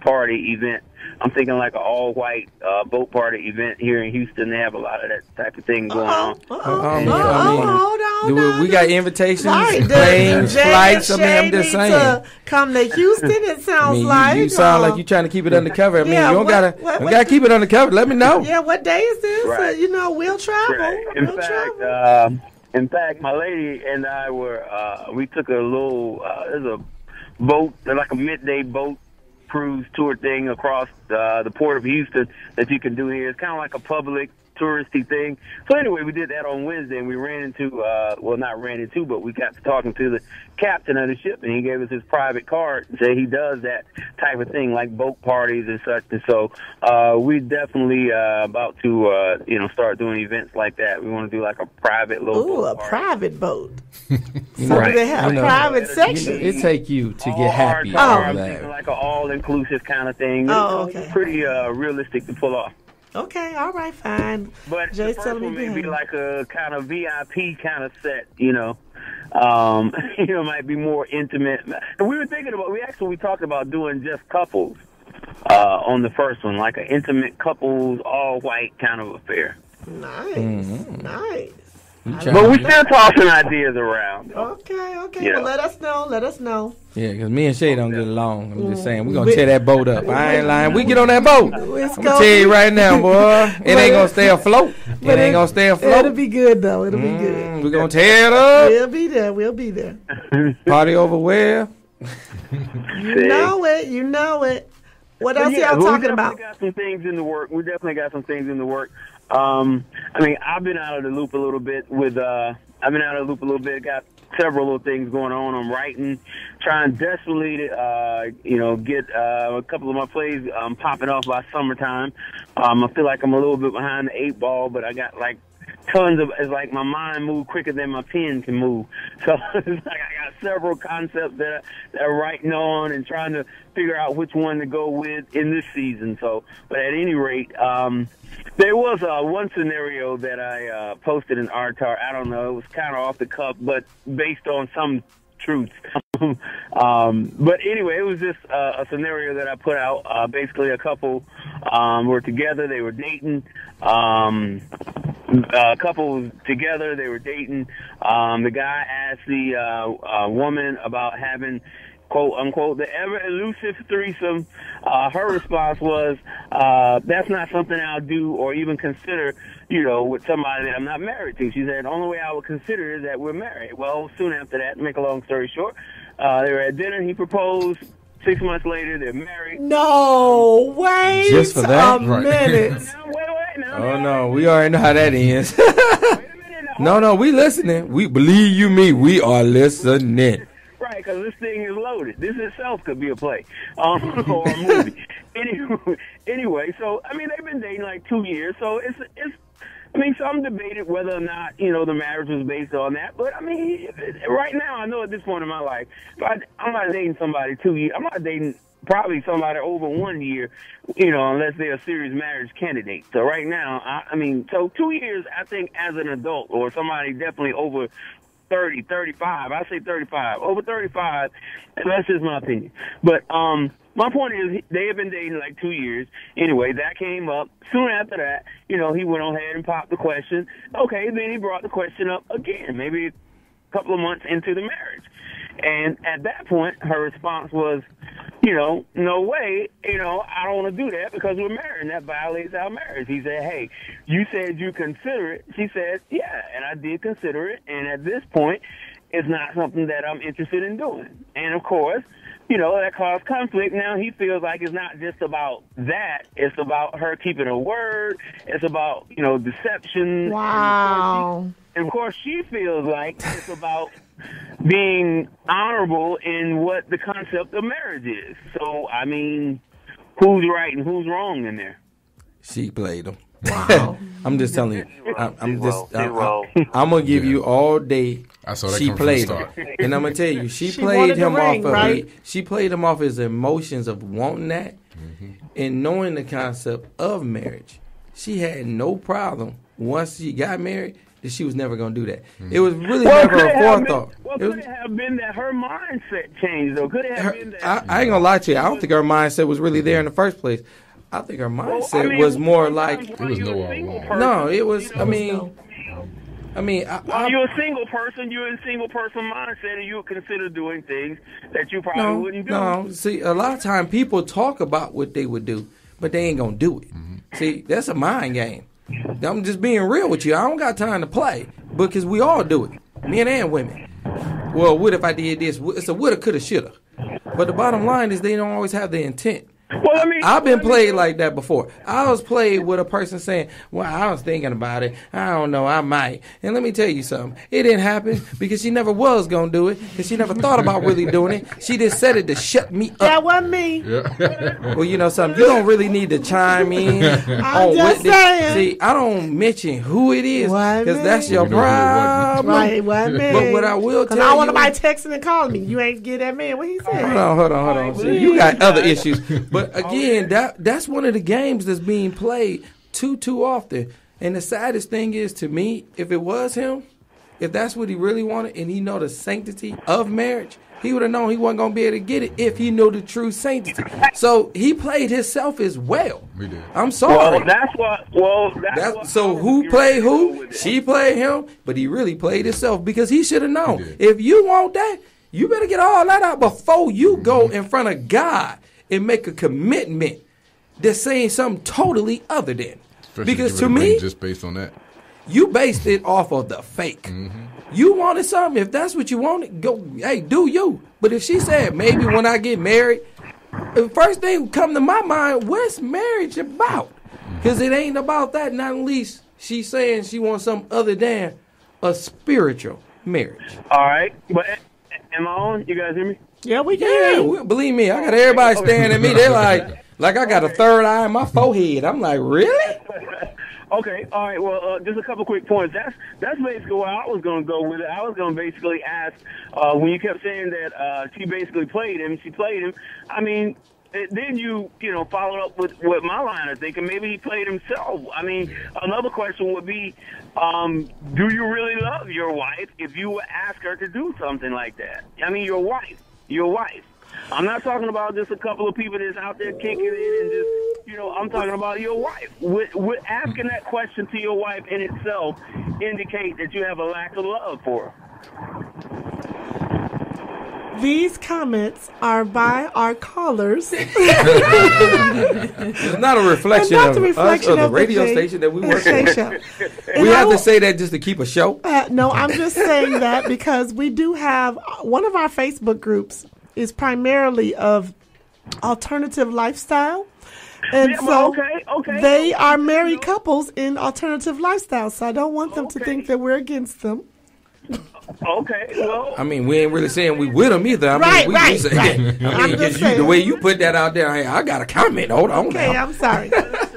party event. I'm thinking like an all-white boat party event here in Houston. They have a lot of that type of thing going on. Hold on. We got invitations, Right, planes, Jay and flights. I mean, Shay I'm just need saying. to come to Houston. It sounds like you sound like you're trying to keep it undercover. I mean, Yeah, you don't what- gotta keep it undercover. Let me know. Yeah, what day is this? Right. We'll travel. Right. In fact, my lady and I we took a little, there's a boat, like a midday boat cruise tour thing across the port of Houston that you can do here. It's kind of like a public touristy thing. So anyway, we did that on Wednesday, and we ran into, but we got to talking to the captain of the ship, and he gave us his private card and said he does that type of thing, like boat parties and such. And so we definitely about to, start doing events like that. We want to do like a private little boat party. Private boat. Right. They have private section. It take you to get happy. I'm thinking like an all-inclusive kind of thing. Okay. Pretty realistic to pull off. Okay, all right, fine. But Jay's the first telling me one may be behind. like a kind of VIP kind of set, might be more intimate. And we were thinking about, we talked about doing just couples on the first one, like an intimate couples, all white kind of affair. Nice. But we still tossing ideas around. Okay. Yeah. Well, let us know. Yeah, because me and Shay don't get along. I'm just saying, we're going to tear that boat up. I ain't lying. We get on that boat. I'm going to tell you right now, boy. It ain't going to stay afloat. It ain't going to stay afloat. It'll be good, though. It'll be good. We're going to tear it up. We'll be there. Party over where? You know it. What else y'all talking about? We definitely got some things in the work. I've been out of the loop a little bit Got several little things going on. I'm writing, trying desperately to, get a couple of my plays popping off by summertime. I feel like I'm a little bit behind the 8 ball, but I got like tons of, it's like my mind moves quicker than my pen can move. So it's like I got several concepts that I'm writing on and trying to figure out which one to go with in this season. So, but at any rate, there was one scenario that I posted in Artar. I don't know, it was kind of off the cuff, but based on some truths. But anyway, it was just a scenario that I put out. Basically, a couple were together, they were dating. A couple was together, they were dating. The guy asked the woman about having, quote unquote, the ever elusive threesome. Her response was, that's not something I'll do or even consider, with somebody that I'm not married to. She said, the only way I would consider is that we're married. Well, soon after that, to make a long story short, they were at dinner, he proposed. 6 months later, they're married. No, wait just for that? a minute. Oh, no, we already know how that ends. No, we listening. We believe you me. We are listening. Right, because this thing is loaded. This itself could be a play or a movie. Anyway, so, they've been dating like 2 years, so it's some debated whether or not, the marriage was based on that. But, right now, I know at this point in my life, I'm not dating somebody 2 years. I'm not dating probably somebody over 1 year, unless they're a serious marriage candidate. So right now, so 2 years, I think, as an adult or somebody definitely over 30, 35, I say 35, over 35, and that's just my opinion. But my point is, they have been dating like 2 years. Anyway, that came up. Soon after that, he went on ahead and popped the question. Okay, then he brought the question up again, maybe a couple of months into the marriage. And at that point, her response was, no way, I don't want to do that because we're married and that violates our marriage. He said, hey, you said you consider it. She said, yeah, and I did consider it. And at this point, it's not something that I'm interested in doing. And of course, that caused conflict. Now he feels like it's not just about that. It's about her keeping her word. It's about, deception. Wow. And of course, she feels like it's about being honorable in what the concept of marriage is. So, who's right and who's wrong in there? She played him. Wow. I'm just telling you. I'm going to give you all day. I saw that she come played from him. the start. And I'm going to tell you, she played wanted the him ring, off of right? she played him off his emotions of wanting that and knowing the concept of marriage. She had no problem once she got married that she was never going to do that. It was really never a forethought. Could it have been that her mindset changed, though? Could it have been that? I ain't going to lie to you. I don't think her mindset was really there in the first place. I think her mindset was more like... It was No, it was, I mean... While you're a single person, you're in a single person mindset, and you would consider doing things that you probably wouldn't do. No, see, a lot of time people talk about what they would do, but they ain't gonna do it. See, that's a mind game. I'm just being real with you. I don't got time to play because we all do it, men and women. Well, what if I did this? It's a woulda, coulda, shoulda. But the bottom line is they don't always have the intent. Well, I've been played like that before. I was played with a person saying, well, I was thinking about it. I don't know, I might. And let me tell you something. It didn't happen because she never was going to do it because she never thought about really doing it. She just said it to shut me up. That wasn't me. Well, you know something. You don't really need to chime in. I'm just saying. See, I don't mention who it is because that's your problem. Right, it wasn't me. But what I will tell you. I don't want nobody texting and calling me. You ain't get that man what he said. Hold on. See, you got other issues. But again, that's one of the games that's being played too often. And the saddest thing is, to me, if it was him, if that's what he really wanted and he know the sanctity of marriage, he would have known he wasn't going to be able to get it if he knew the true sanctity. So he played himself as well. We did. I'm sorry. So who played who? She played him, but he really played himself because he should have known. If you want that, you better get all that out before you go in front of God and make a commitment that's saying something totally other than. Especially because to me, just based on that, you based it off of the fake. You wanted something. If that's what you wanted, go. Hey, do you? But if she said maybe when I get married, the first thing come to my mind, what's marriage about? Because it ain't about that. Not at least she's saying she wants something other than a spiritual marriage. All right, but am I on? You guys hear me? Yeah, we can. Yeah, believe me, I got everybody staring at me. They're like I got a third eye in my forehead. I'm like, really? Okay, all right. Well, just a couple quick points. That's basically where I was going to go with it. I was going to basically ask when you kept saying that she basically played him. She played him. I mean, then you followed up with my line of thinking maybe he played himself. I mean, another question would be, do you really love your wife if you would ask her to do something like that? I mean, your wife. I'm not talking about just a couple of people that's out there kicking it and just, I'm talking about your wife. Would asking that question to your wife in itself indicate that you have a lack of love for her? These comments are by our callers. It's not a reflection of us or the radio station that we work at. We have to say that just to keep a show? No, I'm just saying that because we do have one of our Facebook groups is primarily of alternative lifestyle. And they are married couples in alternative lifestyle. So I don't want them to think that we're against them. Okay, well, I mean, we ain't really saying we with them either. I mean, right. I mean, the way you put that out there, I got a comment. Hold on. Okay, now. I'm sorry.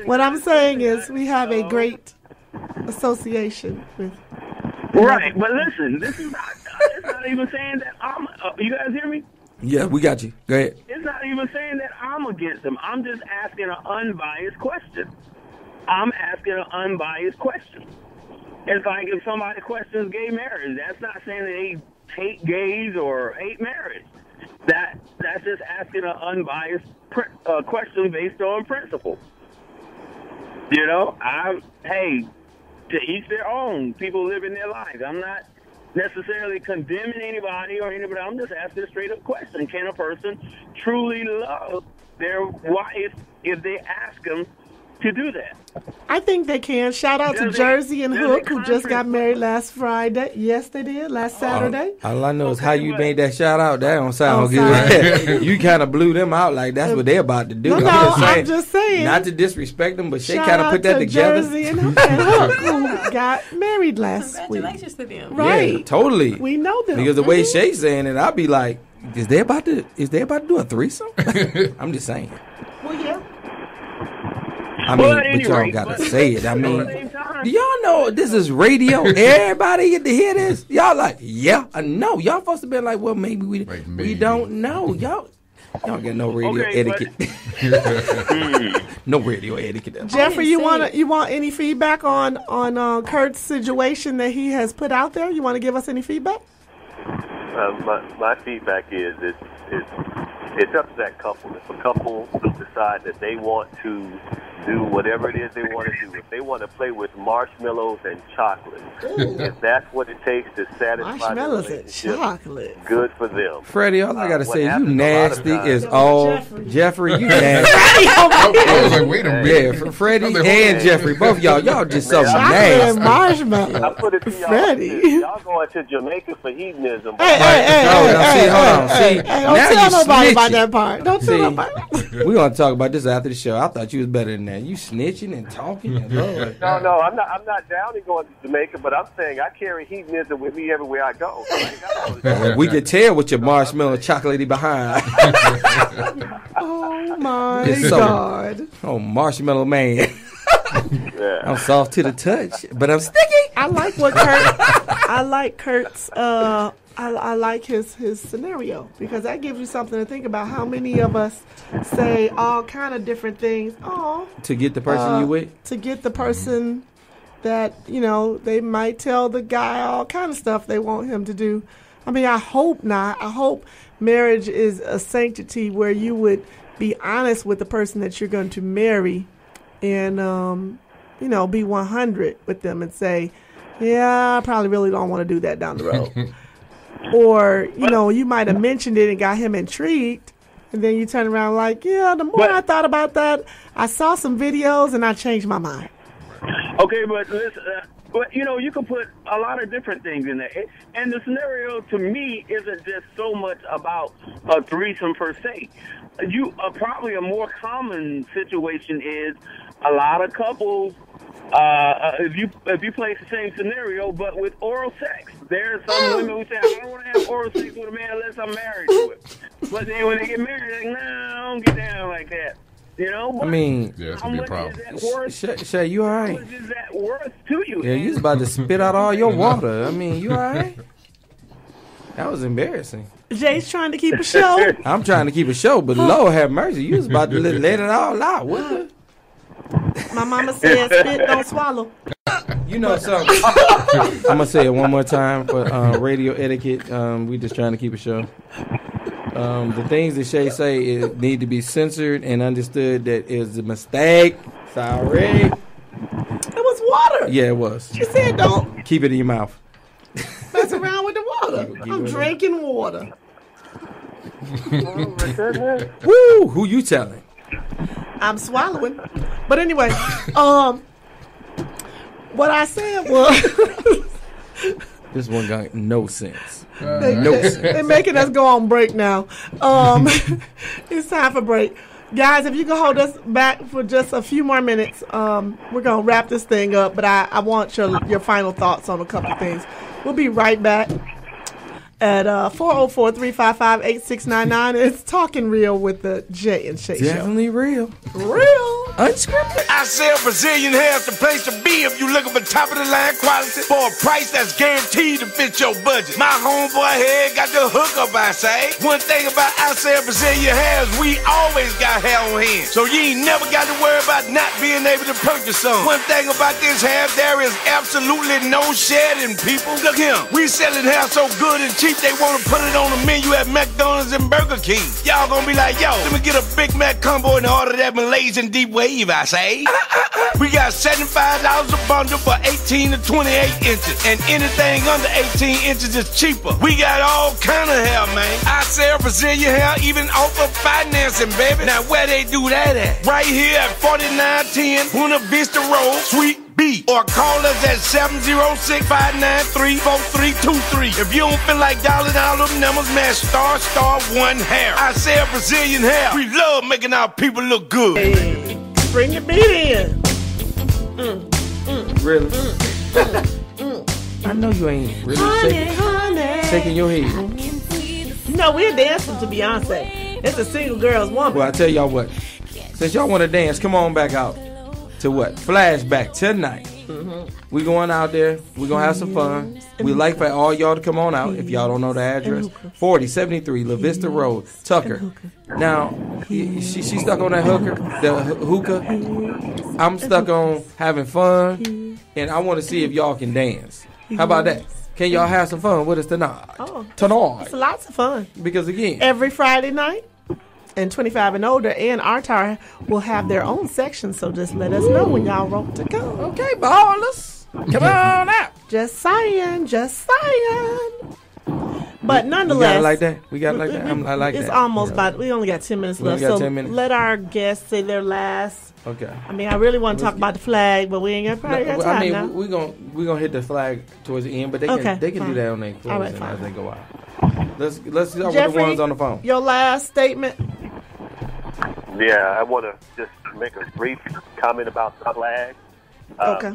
What I'm saying is we have a great association with. Right, but listen, this is not. It's not even saying that I'm. You guys hear me? Yeah, we got you. Go ahead. It's not even saying that I'm against them. I'm just asking an unbiased question. I'm asking an unbiased question. It's like if somebody questions gay marriage, that's not saying that they hate gays or hate marriage. That's just asking an unbiased question based on principle. Hey, to each their own. People living their lives. I'm not necessarily condemning anybody or anybody. I'm just asking a straight up question. Can a person truly love their wife if they ask them to do that? I think they can. Shout out to Jersey and Hook, who just got married last Friday. Yes, they did. Last Saturday. All I know is how you made that shout out. That don't sound good. You kind of blew them out like that's what they're about to do. I'm just saying. Not to disrespect them, but Shay kind of put that together. Jersey and Hook, who got married last week. Congratulations to them. Right. Yeah, totally. We know them. Because the way Shay's saying it, I'll be like, is they about to do a threesome? I'm just saying. Well, yeah. I mean, but y'all gotta say it. I mean, do y'all know this is radio? Everybody get to hear this. Y'all like, yeah, I know. Y'all supposed to be like, well, maybe we don't know. Y'all, Y'all got no radio etiquette. No radio etiquette. Jeffrey, you want any feedback on Kurt's situation that he has put out there? You want to give us any feedback? My feedback is it's up to that couple. If a couple decide that they want to do whatever it is they want to do, if they want to play with marshmallows and chocolate, if that's what it takes to satisfy marshmallows the and relationship, chocolate, good for them. Freddie, all I gotta say is you nasty as all. Jeffrey, you nasty. I was like, wait a minute. Yeah, Freddie and Jeffrey, both of y'all just so nasty. Marshmallow. I put it to y'all. Freddie. Y'all going to Jamaica for hedonism. Hey, hold on. See, don't now tell you nobody about snitching. that part. Don't tell nobody. We're gonna talk about this after the show. I thought you was better than that. You snitching and talking. And Lord. No, I'm not down in going to Jamaica, but I'm saying I carry hedonism with me everywhere I go. We could tell with your marshmallow chocolatey behind. Oh my It's so- God. Oh, marshmallow man. Yeah. I'm soft to the touch, but I'm sticky. I like what I like Kurt's I like his scenario, because that gives you something to think about. How many of us say all kind of different things To get the person you with? to get the person that, you know, they might tell the guy all kind of stuff they want him to do. I mean, I hope not. I hope marriage is a sanctity where you would be honest with the person that you're going to marry and, you know, be 100 with them and say, yeah, I probably really don't want to do that down the road. Or, you know, you might have mentioned it and got him intrigued, and then you turn around like, yeah, the more I thought about that, I saw some videos and I changed my mind. Okay, but listen, but you know, you can put a lot of different things in there. And the scenario to me isn't just so much about a threesome per se. Probably a more common situation is a lot of couples. If you place the same scenario, but with oral sex, there are some women who say, I don't want to have oral sex with a man unless I'm married to it. But then when they get married, they're like, nah, I don't get down like that. You know? I mean, Yeah, it's going to be a problem. Is that worth? Shay, you all right? How much is that worth to you? Yeah, you was about to spit out all your water. I mean, you all right? That was embarrassing. Jay's trying to keep a show. I'm trying to keep a show, but Lord have mercy, you was about to let it all out. What the? My mama said, spit, don't swallow. You know something? I'm going to say it one more time for radio etiquette. We just trying to keep a show. The things that Shay say need to be censored and understood that is a mistake. Sorry. It was water. Yeah, it was. She said don't Keep it in your mouth. mess around with the water. I'm drinking water. Woo! Who you telling? I'm swallowing. But anyway, what I said was... This one got no sense. They're making us go on break now. It's time for break. Guys, if you can hold us back for just a few more minutes, we're going to wrap this thing up, but I want your final thoughts on a couple of things. We'll be right back at 404-355-8699. It's Talking Real with the Jay and Shay Show. Definitely real. Real. Unscripted. I sell Brazilian hair's the place to be if you looking for top of the line quality for a price that's guaranteed to fit your budget. My homeboy here got the hookup, I say. One thing about I sell Brazilian hair is we always got hair on hand, so you ain't never got to worry about not being able to purchase some. One thing about this hair, there is absolutely no shedding, people. Look here, we selling hair so good and cheap they want to put it on the menu at McDonald's and Burger King. Y'all gonna be like, yo, let me get a Big Mac combo and order that Malaysian deep wave, I say. We got $75 a bundle for 18 to 28 inches, and anything under 18 inches is cheaper. We got all kind of hair, man. I sell Brazilian hair, even offer financing, baby. Now where they do that at? Right here at 4910 Buena Vista Road, Suite B, or call us at 706-593-4323. If you don't feel like dialing all them numbers, man, *1 hair. I sell Brazilian hair. We love making our people look good. Hey, bring your beat in. Really? I know you ain't really shaking your head. No, we're dancing to Beyonce. It's a single girl's woman. Well, I tell y'all what. Since y'all want to dance, come on back out. to what? Flashback tonight. We going out there. We going to have some fun. We like for all y'all to come on out. If y'all don't know the address, 4073 La Vista Road, Tucker. Now, she stuck on that hookah. I'm stuck on having fun, and I want to see if y'all can dance. How about that? Can y'all have some fun with us tonight? Tonight. It's lots of fun. Because, again, every Friday night, and 25 and older, and Artar will have their own section, so just let us know when y'all want to go. Okay, ballers. Come on out. Just saying. But nonetheless, we got it like that. I like that. It's almost about. We only got 10 minutes left, so 10 minutes. Let our guests say their last. Okay. I mean, I really want to talk about the flag, but we ain't got time now. we gonna hit the flag towards the end, but they can do that on their clothes as they go out. Let's start with the ones on the phone. Your last statement. Yeah, I want to just make a brief comment about the flag. Okay.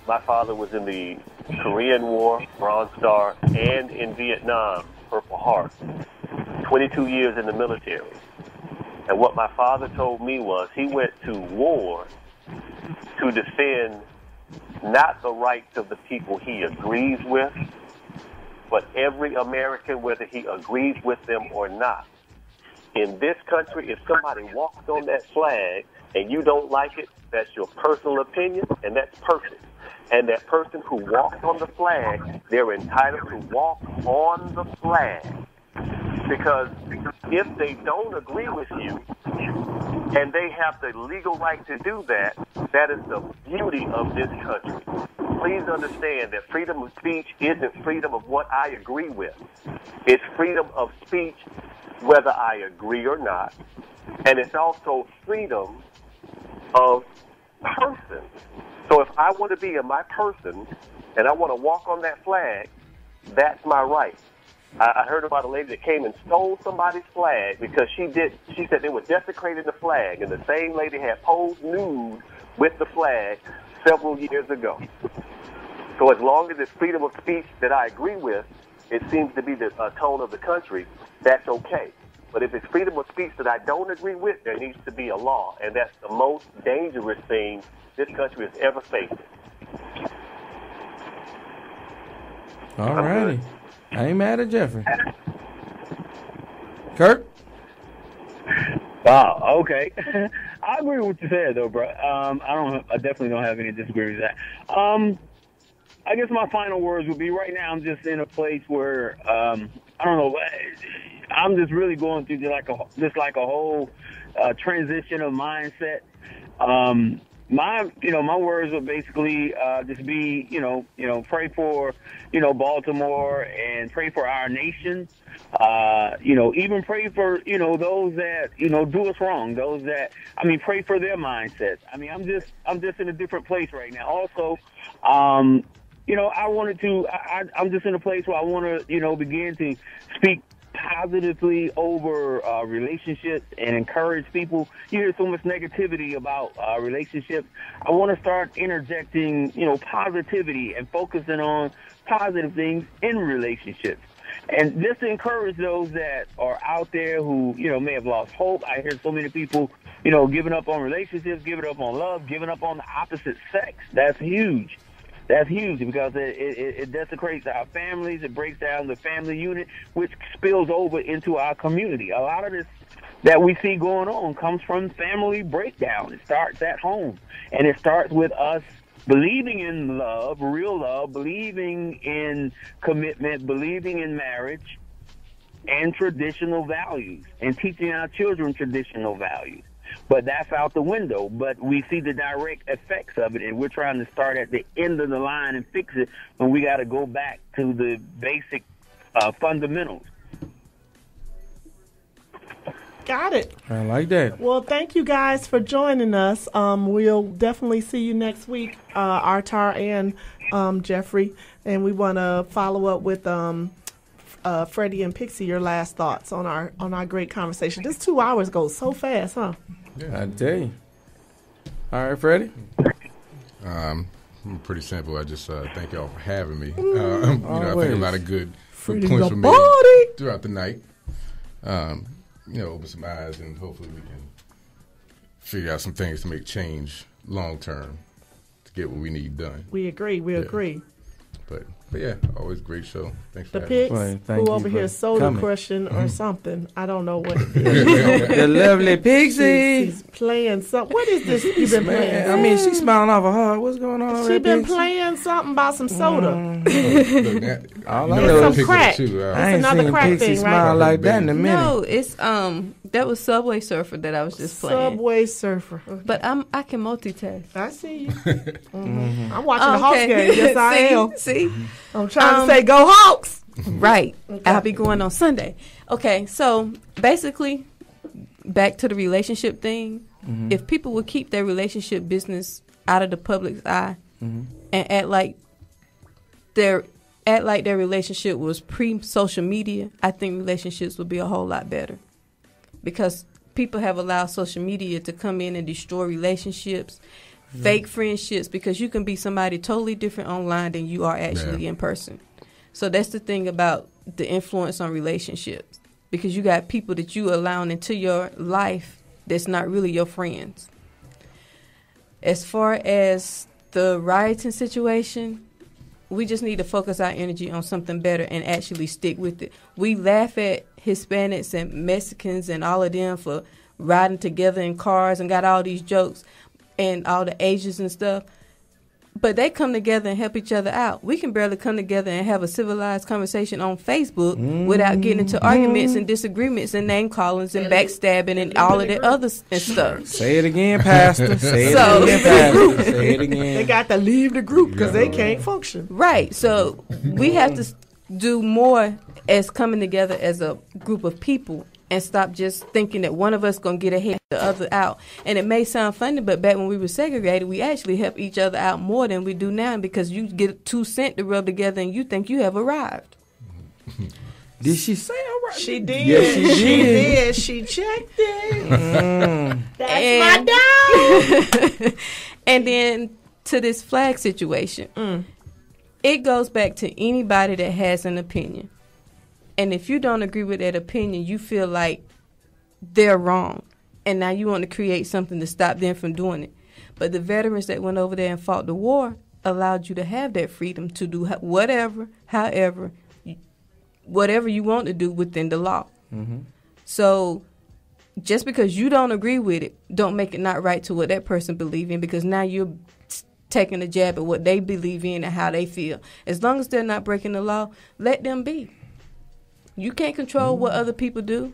My father was in the Korean War, Bronze Star, and in Vietnam, Purple Heart. 22 years in the military. And what my father told me was he went to war to defend not the rights of the people he agrees with, but every American, whether he agrees with them or not. In this country, if somebody walks on that flag and you don't like it, that's your personal opinion, and that's perfect. And that person who walks on the flag, they're entitled to walk on the flag. Because if they don't agree with you, and they have the legal right to do that, that is the beauty of this country. Please understand that freedom of speech isn't freedom of what I agree with. It's freedom of speech whether I agree or not. And it's also freedom of person. So if I want to be my person and I want to walk on that flag, that's my right. I heard about a lady that came and stole somebody's flag because she said they were desecrating the flag, and the same lady had posed nude with the flag several years ago. So as long as it's freedom of speech that I agree with, it seems to be the tone of the country, that's okay. But if it's freedom of speech that I don't agree with, there needs to be a law, and that's the most dangerous thing this country has ever faced. All righty. I ain't mad at Jeffrey. Kurt? Wow, okay. I agree with what you said, though, bro. I definitely don't have any disagreement with that. I guess my final words would be right now I'm just in a place where, I don't know, I'm just really going through just like a whole transition of mindset. My words would basically just be, pray for, Baltimore and pray for our nation. Even pray for, those that, do us wrong. Pray for their mindsets. I'm just in a different place right now. Also, I'm just in a place where I want to, begin to speak positively over relationships and encourage people. You hear so much negativity about relationships. I want to start interjecting, positivity and focusing on positive things in relationships. And just to encourage those that are out there who, may have lost hope. I hear so many people, giving up on relationships, giving up on love, giving up on the opposite sex. That's huge. That's huge because it desecrates our families. It breaks down the family unit, which spills over into our community. A lot of this that we see going on comes from family breakdown. It starts at home, and it starts with us believing in love, real love, believing in commitment, believing in marriage, and traditional values, and teaching our children traditional values. But that's out the window. But we see the direct effects of it, and we're trying to start at the end of the line and fix it when we got to go back to the basic fundamentals. Got it. I like that. Well, thank you guys for joining us. We'll definitely see you next week, Artar and Jeffrey. And we want to follow up with Freddie and Pixie, your last thoughts on our great conversation. This 2 hours goes so fast, huh? Yeah, I tell you. All right, Freddie. Pretty simple. I just thank y'all for having me. I think a lot of good points for me throughout the night. Open some eyes, and hopefully we can figure out some things to make change long term to get what we need done. We agree. We agree. But yeah, always great show. Thanks for the having pigs me. who over here soda crushing or something. I don't know what it is. The lovely Pixie. She's playing something. What is this you've been playing? I mean, she's smiling off of her. What's going on over there, She been Pixie? playing something about some soda. All I know is some crack. I ain't another seen crack Pixie thing, smile right? like that in a minute. No, it's that was Subway Surfer that I was just playing. Subway Surfer. But I can multitask. I see you. I'm watching the Hawks game. Yes, I am. See? I'm trying to say go Hawks. Right. Okay. I'll be going on Sunday. Okay, so basically, back to the relationship thing. Mm-hmm. If people would keep their relationship business out of the public's eye and act like their relationship was pre-social media, I think relationships would be a whole lot better. Because people have allowed social media to come in and destroy relationships, fake friendships, because you can be somebody totally different online than you are actually in person. So that's the thing about the influence on relationships, because you got people that you allowing into your life that's not really your friends. As far as the rioting situation, we just need to focus our energy on something better and actually stick with it. We laugh at Hispanics and Mexicans and all of them for riding together in cars and got all these jokes, and all the Asians and stuff. But they come together and help each other out. We can barely come together and have a civilized conversation on Facebook without getting into arguments and disagreements and name callings and backstabbing and all of that other stuff. Say it again, Pastor. Say it again, Pastor. Say it again. They got to leave the group because they can't function. Right. So we have to do more as coming together as a group of people and stop just thinking that one of us going to get ahead of the other out. And it may sound funny, but back when we were segregated, we actually helped each other out more than we do now, because you get 2 cents to rub together and you think you have arrived. Did she say arrived? She did. Yes, she did. She checked it. That's my dog. And then to this flag situation, it goes back to anybody that has an opinion. And if you don't agree with that opinion, you feel like they're wrong. And now you want to create something to stop them from doing it. But the veterans that went over there and fought the war allowed you to have that freedom to do whatever, however, whatever you want to do within the law. Mm-hmm. So just because you don't agree with it, don't make it not right to what that person believes in, because now you're taking a jab at what they believe in and how they feel. As long as they're not breaking the law, let them be. You can't control what other people do,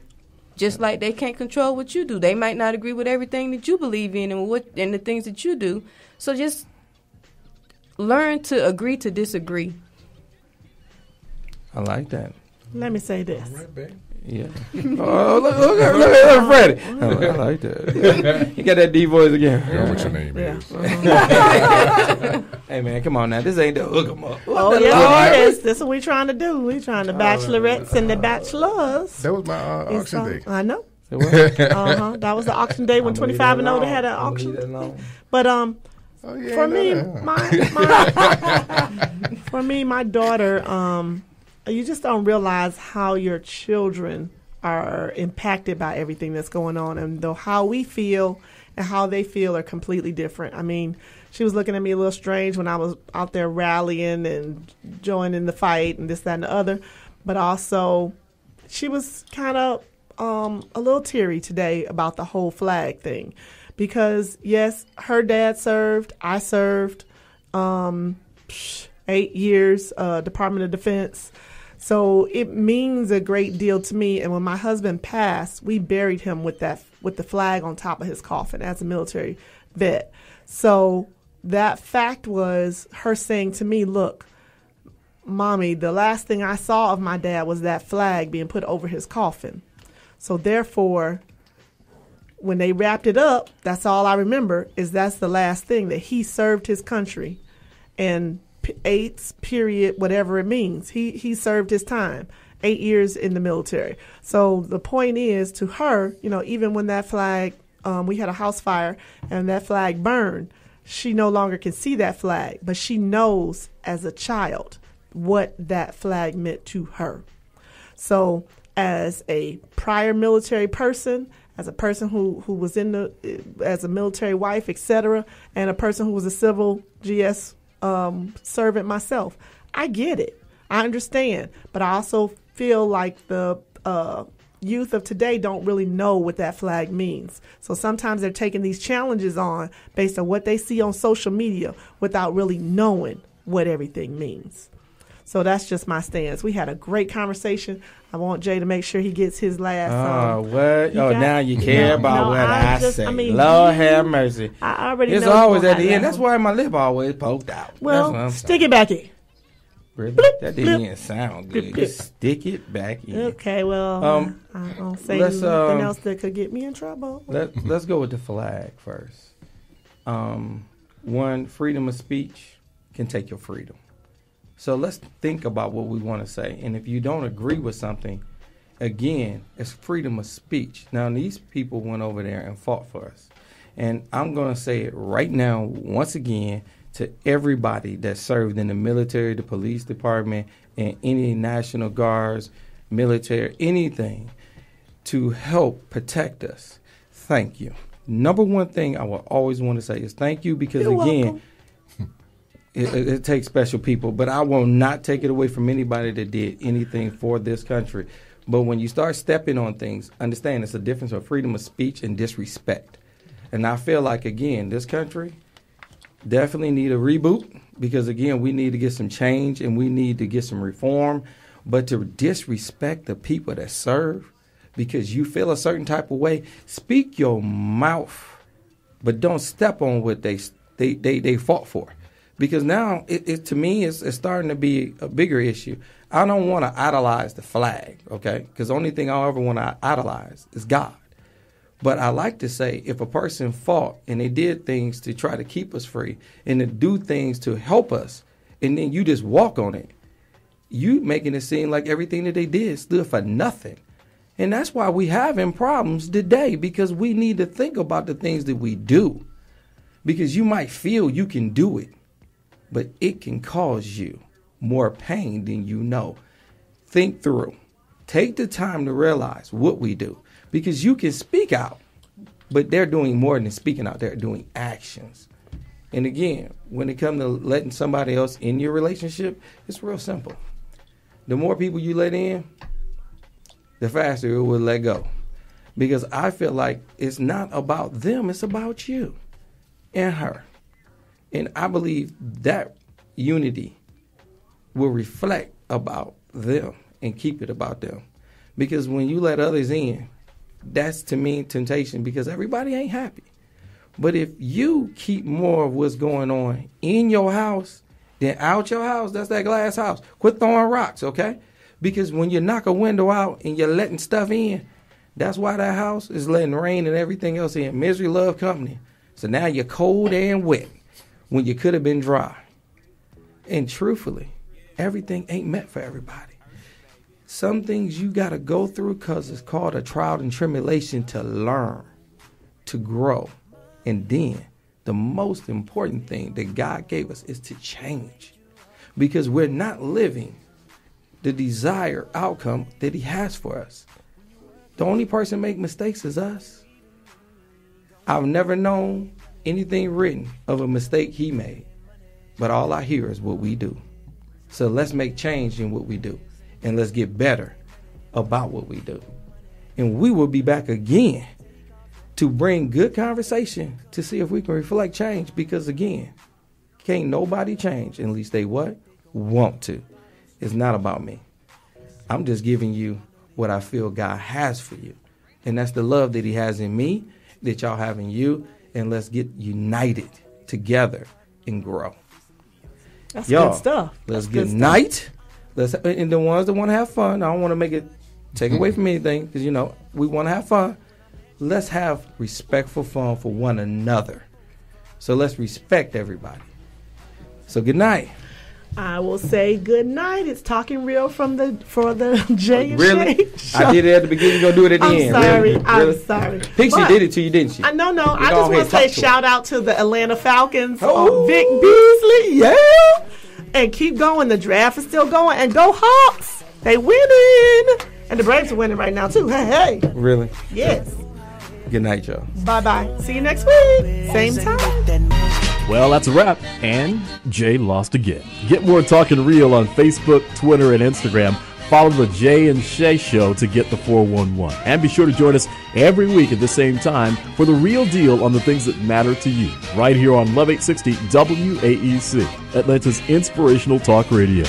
just like they can't control what you do. They might not agree with everything that you believe in and the things that you do. So just learn to agree to disagree. I like that. Let me say this. All right, babe. Yeah. Oh, look at Freddie. I like that. You got that D voice again. I know what your name is. Hey, man, come on now. This ain't the hook 'em up. Oh, yeah, it is. This is what we trying to do. We trying to bachelorettes and the bachelors. That was my auction day. I know. That was the auction day when 25 and older had an auction. But for me, my daughter, you just don't realize how your children are impacted by everything that's going on, and though how we feel and how they feel are completely different. I mean, she was looking at me a little strange when I was out there rallying and joining the fight and this, that, and the other, but also she was kind of a little teary today about the whole flag thing, because yes, her dad served, I served 8 years, Department of Defense. So it means a great deal to me. And when my husband passed, we buried him with the flag on top of his coffin as a military vet. So that fact was her saying to me, look, Mommy, the last thing I saw of my dad was that flag being put over his coffin. So therefore, when they wrapped it up, that's all I remember, is that's the last thing, that he served his country. And 8 period, whatever it means. He served his time, 8 years in the military. So the point is, to her, even when that flag, we had a house fire and that flag burned, she no longer can see that flag, but she knows as a child what that flag meant to her. So as a prior military person, as a person who was as a military wife, etc., and a person who was a civil GS servant myself. I get it. I understand. But I also feel like the youth of today don't really know what that flag means. So sometimes they're taking these challenges on based on what they see on social media without really knowing what everything means. So that's just my stance. We had a great conversation. I want Jay to make sure he gets his last. What? Now you care about what I say. Lord have mercy. I already know. It's always at the end. That's why my lip always poked out. Well, stick it back in. Really? Bloop, that didn't bloop, even sound good. bloop, Just stick it back in. Okay, well, I don't say anything else that could get me in trouble. Let's go with the flag first. One, freedom of speech can take your freedom. So let's think about what we want to say. And if you don't agree with something, again, it's freedom of speech. Now, these people went over there and fought for us. And I'm going to say it right now, once again, to everybody that served in the military, the police department, and any National Guards, military, anything to help protect us. Thank you. Number one thing I will always want to say is thank you because, again, it takes special people, but I will not take it away from anybody that did anything for this country. But when you start stepping on things, understand it's a difference of freedom of speech and disrespect. And I feel like, again, this country definitely need a reboot because, again, we need to get some change and we need to get some reform. But to disrespect the people that serve because you feel a certain type of way, speak your mouth, but don't step on what they fought for. Because now, it to me, it's starting to be a bigger issue. I don't want to idolize the flag, okay? Because the only thing I ever want to idolize is God. But I like to say if a person fought and they did things to try to keep us free and to do things to help us, and then you just walk on it, you making it seem like everything that they did stood for nothing. And that's why we having problems today, because we need to think about the things that we do. Because you might feel you can do it, but it can cause you more pain than you know. Think through. Take the time to realize what we do. Because you can speak out, but they're doing more than speaking out. They're doing actions. And again, when it comes to letting somebody else in your relationship, it's real simple. The more people you let in, the faster it will let go. Because I feel like it's not about them, it's about you and her. And I believe that unity will reflect about them and keep it about them. Because when you let others in, that's, to me, temptation, because everybody ain't happy. But if you keep more of what's going on in your house than out your house, that's that glass house. Quit throwing rocks, okay? Because when you knock a window out and you're letting stuff in, that's why that house is letting rain and everything else in. Misery love company. So now you're cold and wet when you could have been dry. And truthfully, everything ain't meant for everybody. Some things you got to go through because it's called a trial and tribulation to learn, to grow. And then the most important thing that God gave us is to change. Because we're not living the desired outcome that he has for us. The only person make mistakes is us. I've never known anything written of a mistake he made. But all I hear is what we do. So let's make change in what we do. And let's get better about what we do. And we will be back again to bring good conversation to see if we can reflect change. Because, again, can't nobody change unless they what? Want to. It's not about me. I'm just giving you what I feel God has for you. And that's the love that he has in me, that y'all have in you. And let's get united together and grow. That's good stuff. Let's get unite. And the ones that want to have fun, I don't want to make it take away from anything, because, we want to have fun. Let's have respectful fun for one another. So let's respect everybody. So good night. I will say good night. It's Talking Real for the Jay and Really? Shay Show. I did it at the beginning. You're going to do it at the end. I'm sorry. Really? I'm sorry. Pixie did it to you, didn't she? No. You I go just want ahead, to say talk to shout out to the Atlanta Falcons. Oh. Vic Beasley. Yeah. And keep going. The draft is still going. And go Hawks. They winning. And the Braves are winning right now, too. Hey. Really? Yes. Good night, y'all. Bye-bye. See you next week. Same time. Well, that's a wrap. And Jay lost again. Get more Talking Real on Facebook, Twitter, and Instagram. Follow the Jay and Shay Show to get the 411. And be sure to join us every week at the same time for the real deal on the things that matter to you. Right here on Love 860 WAEC, Atlanta's inspirational talk radio.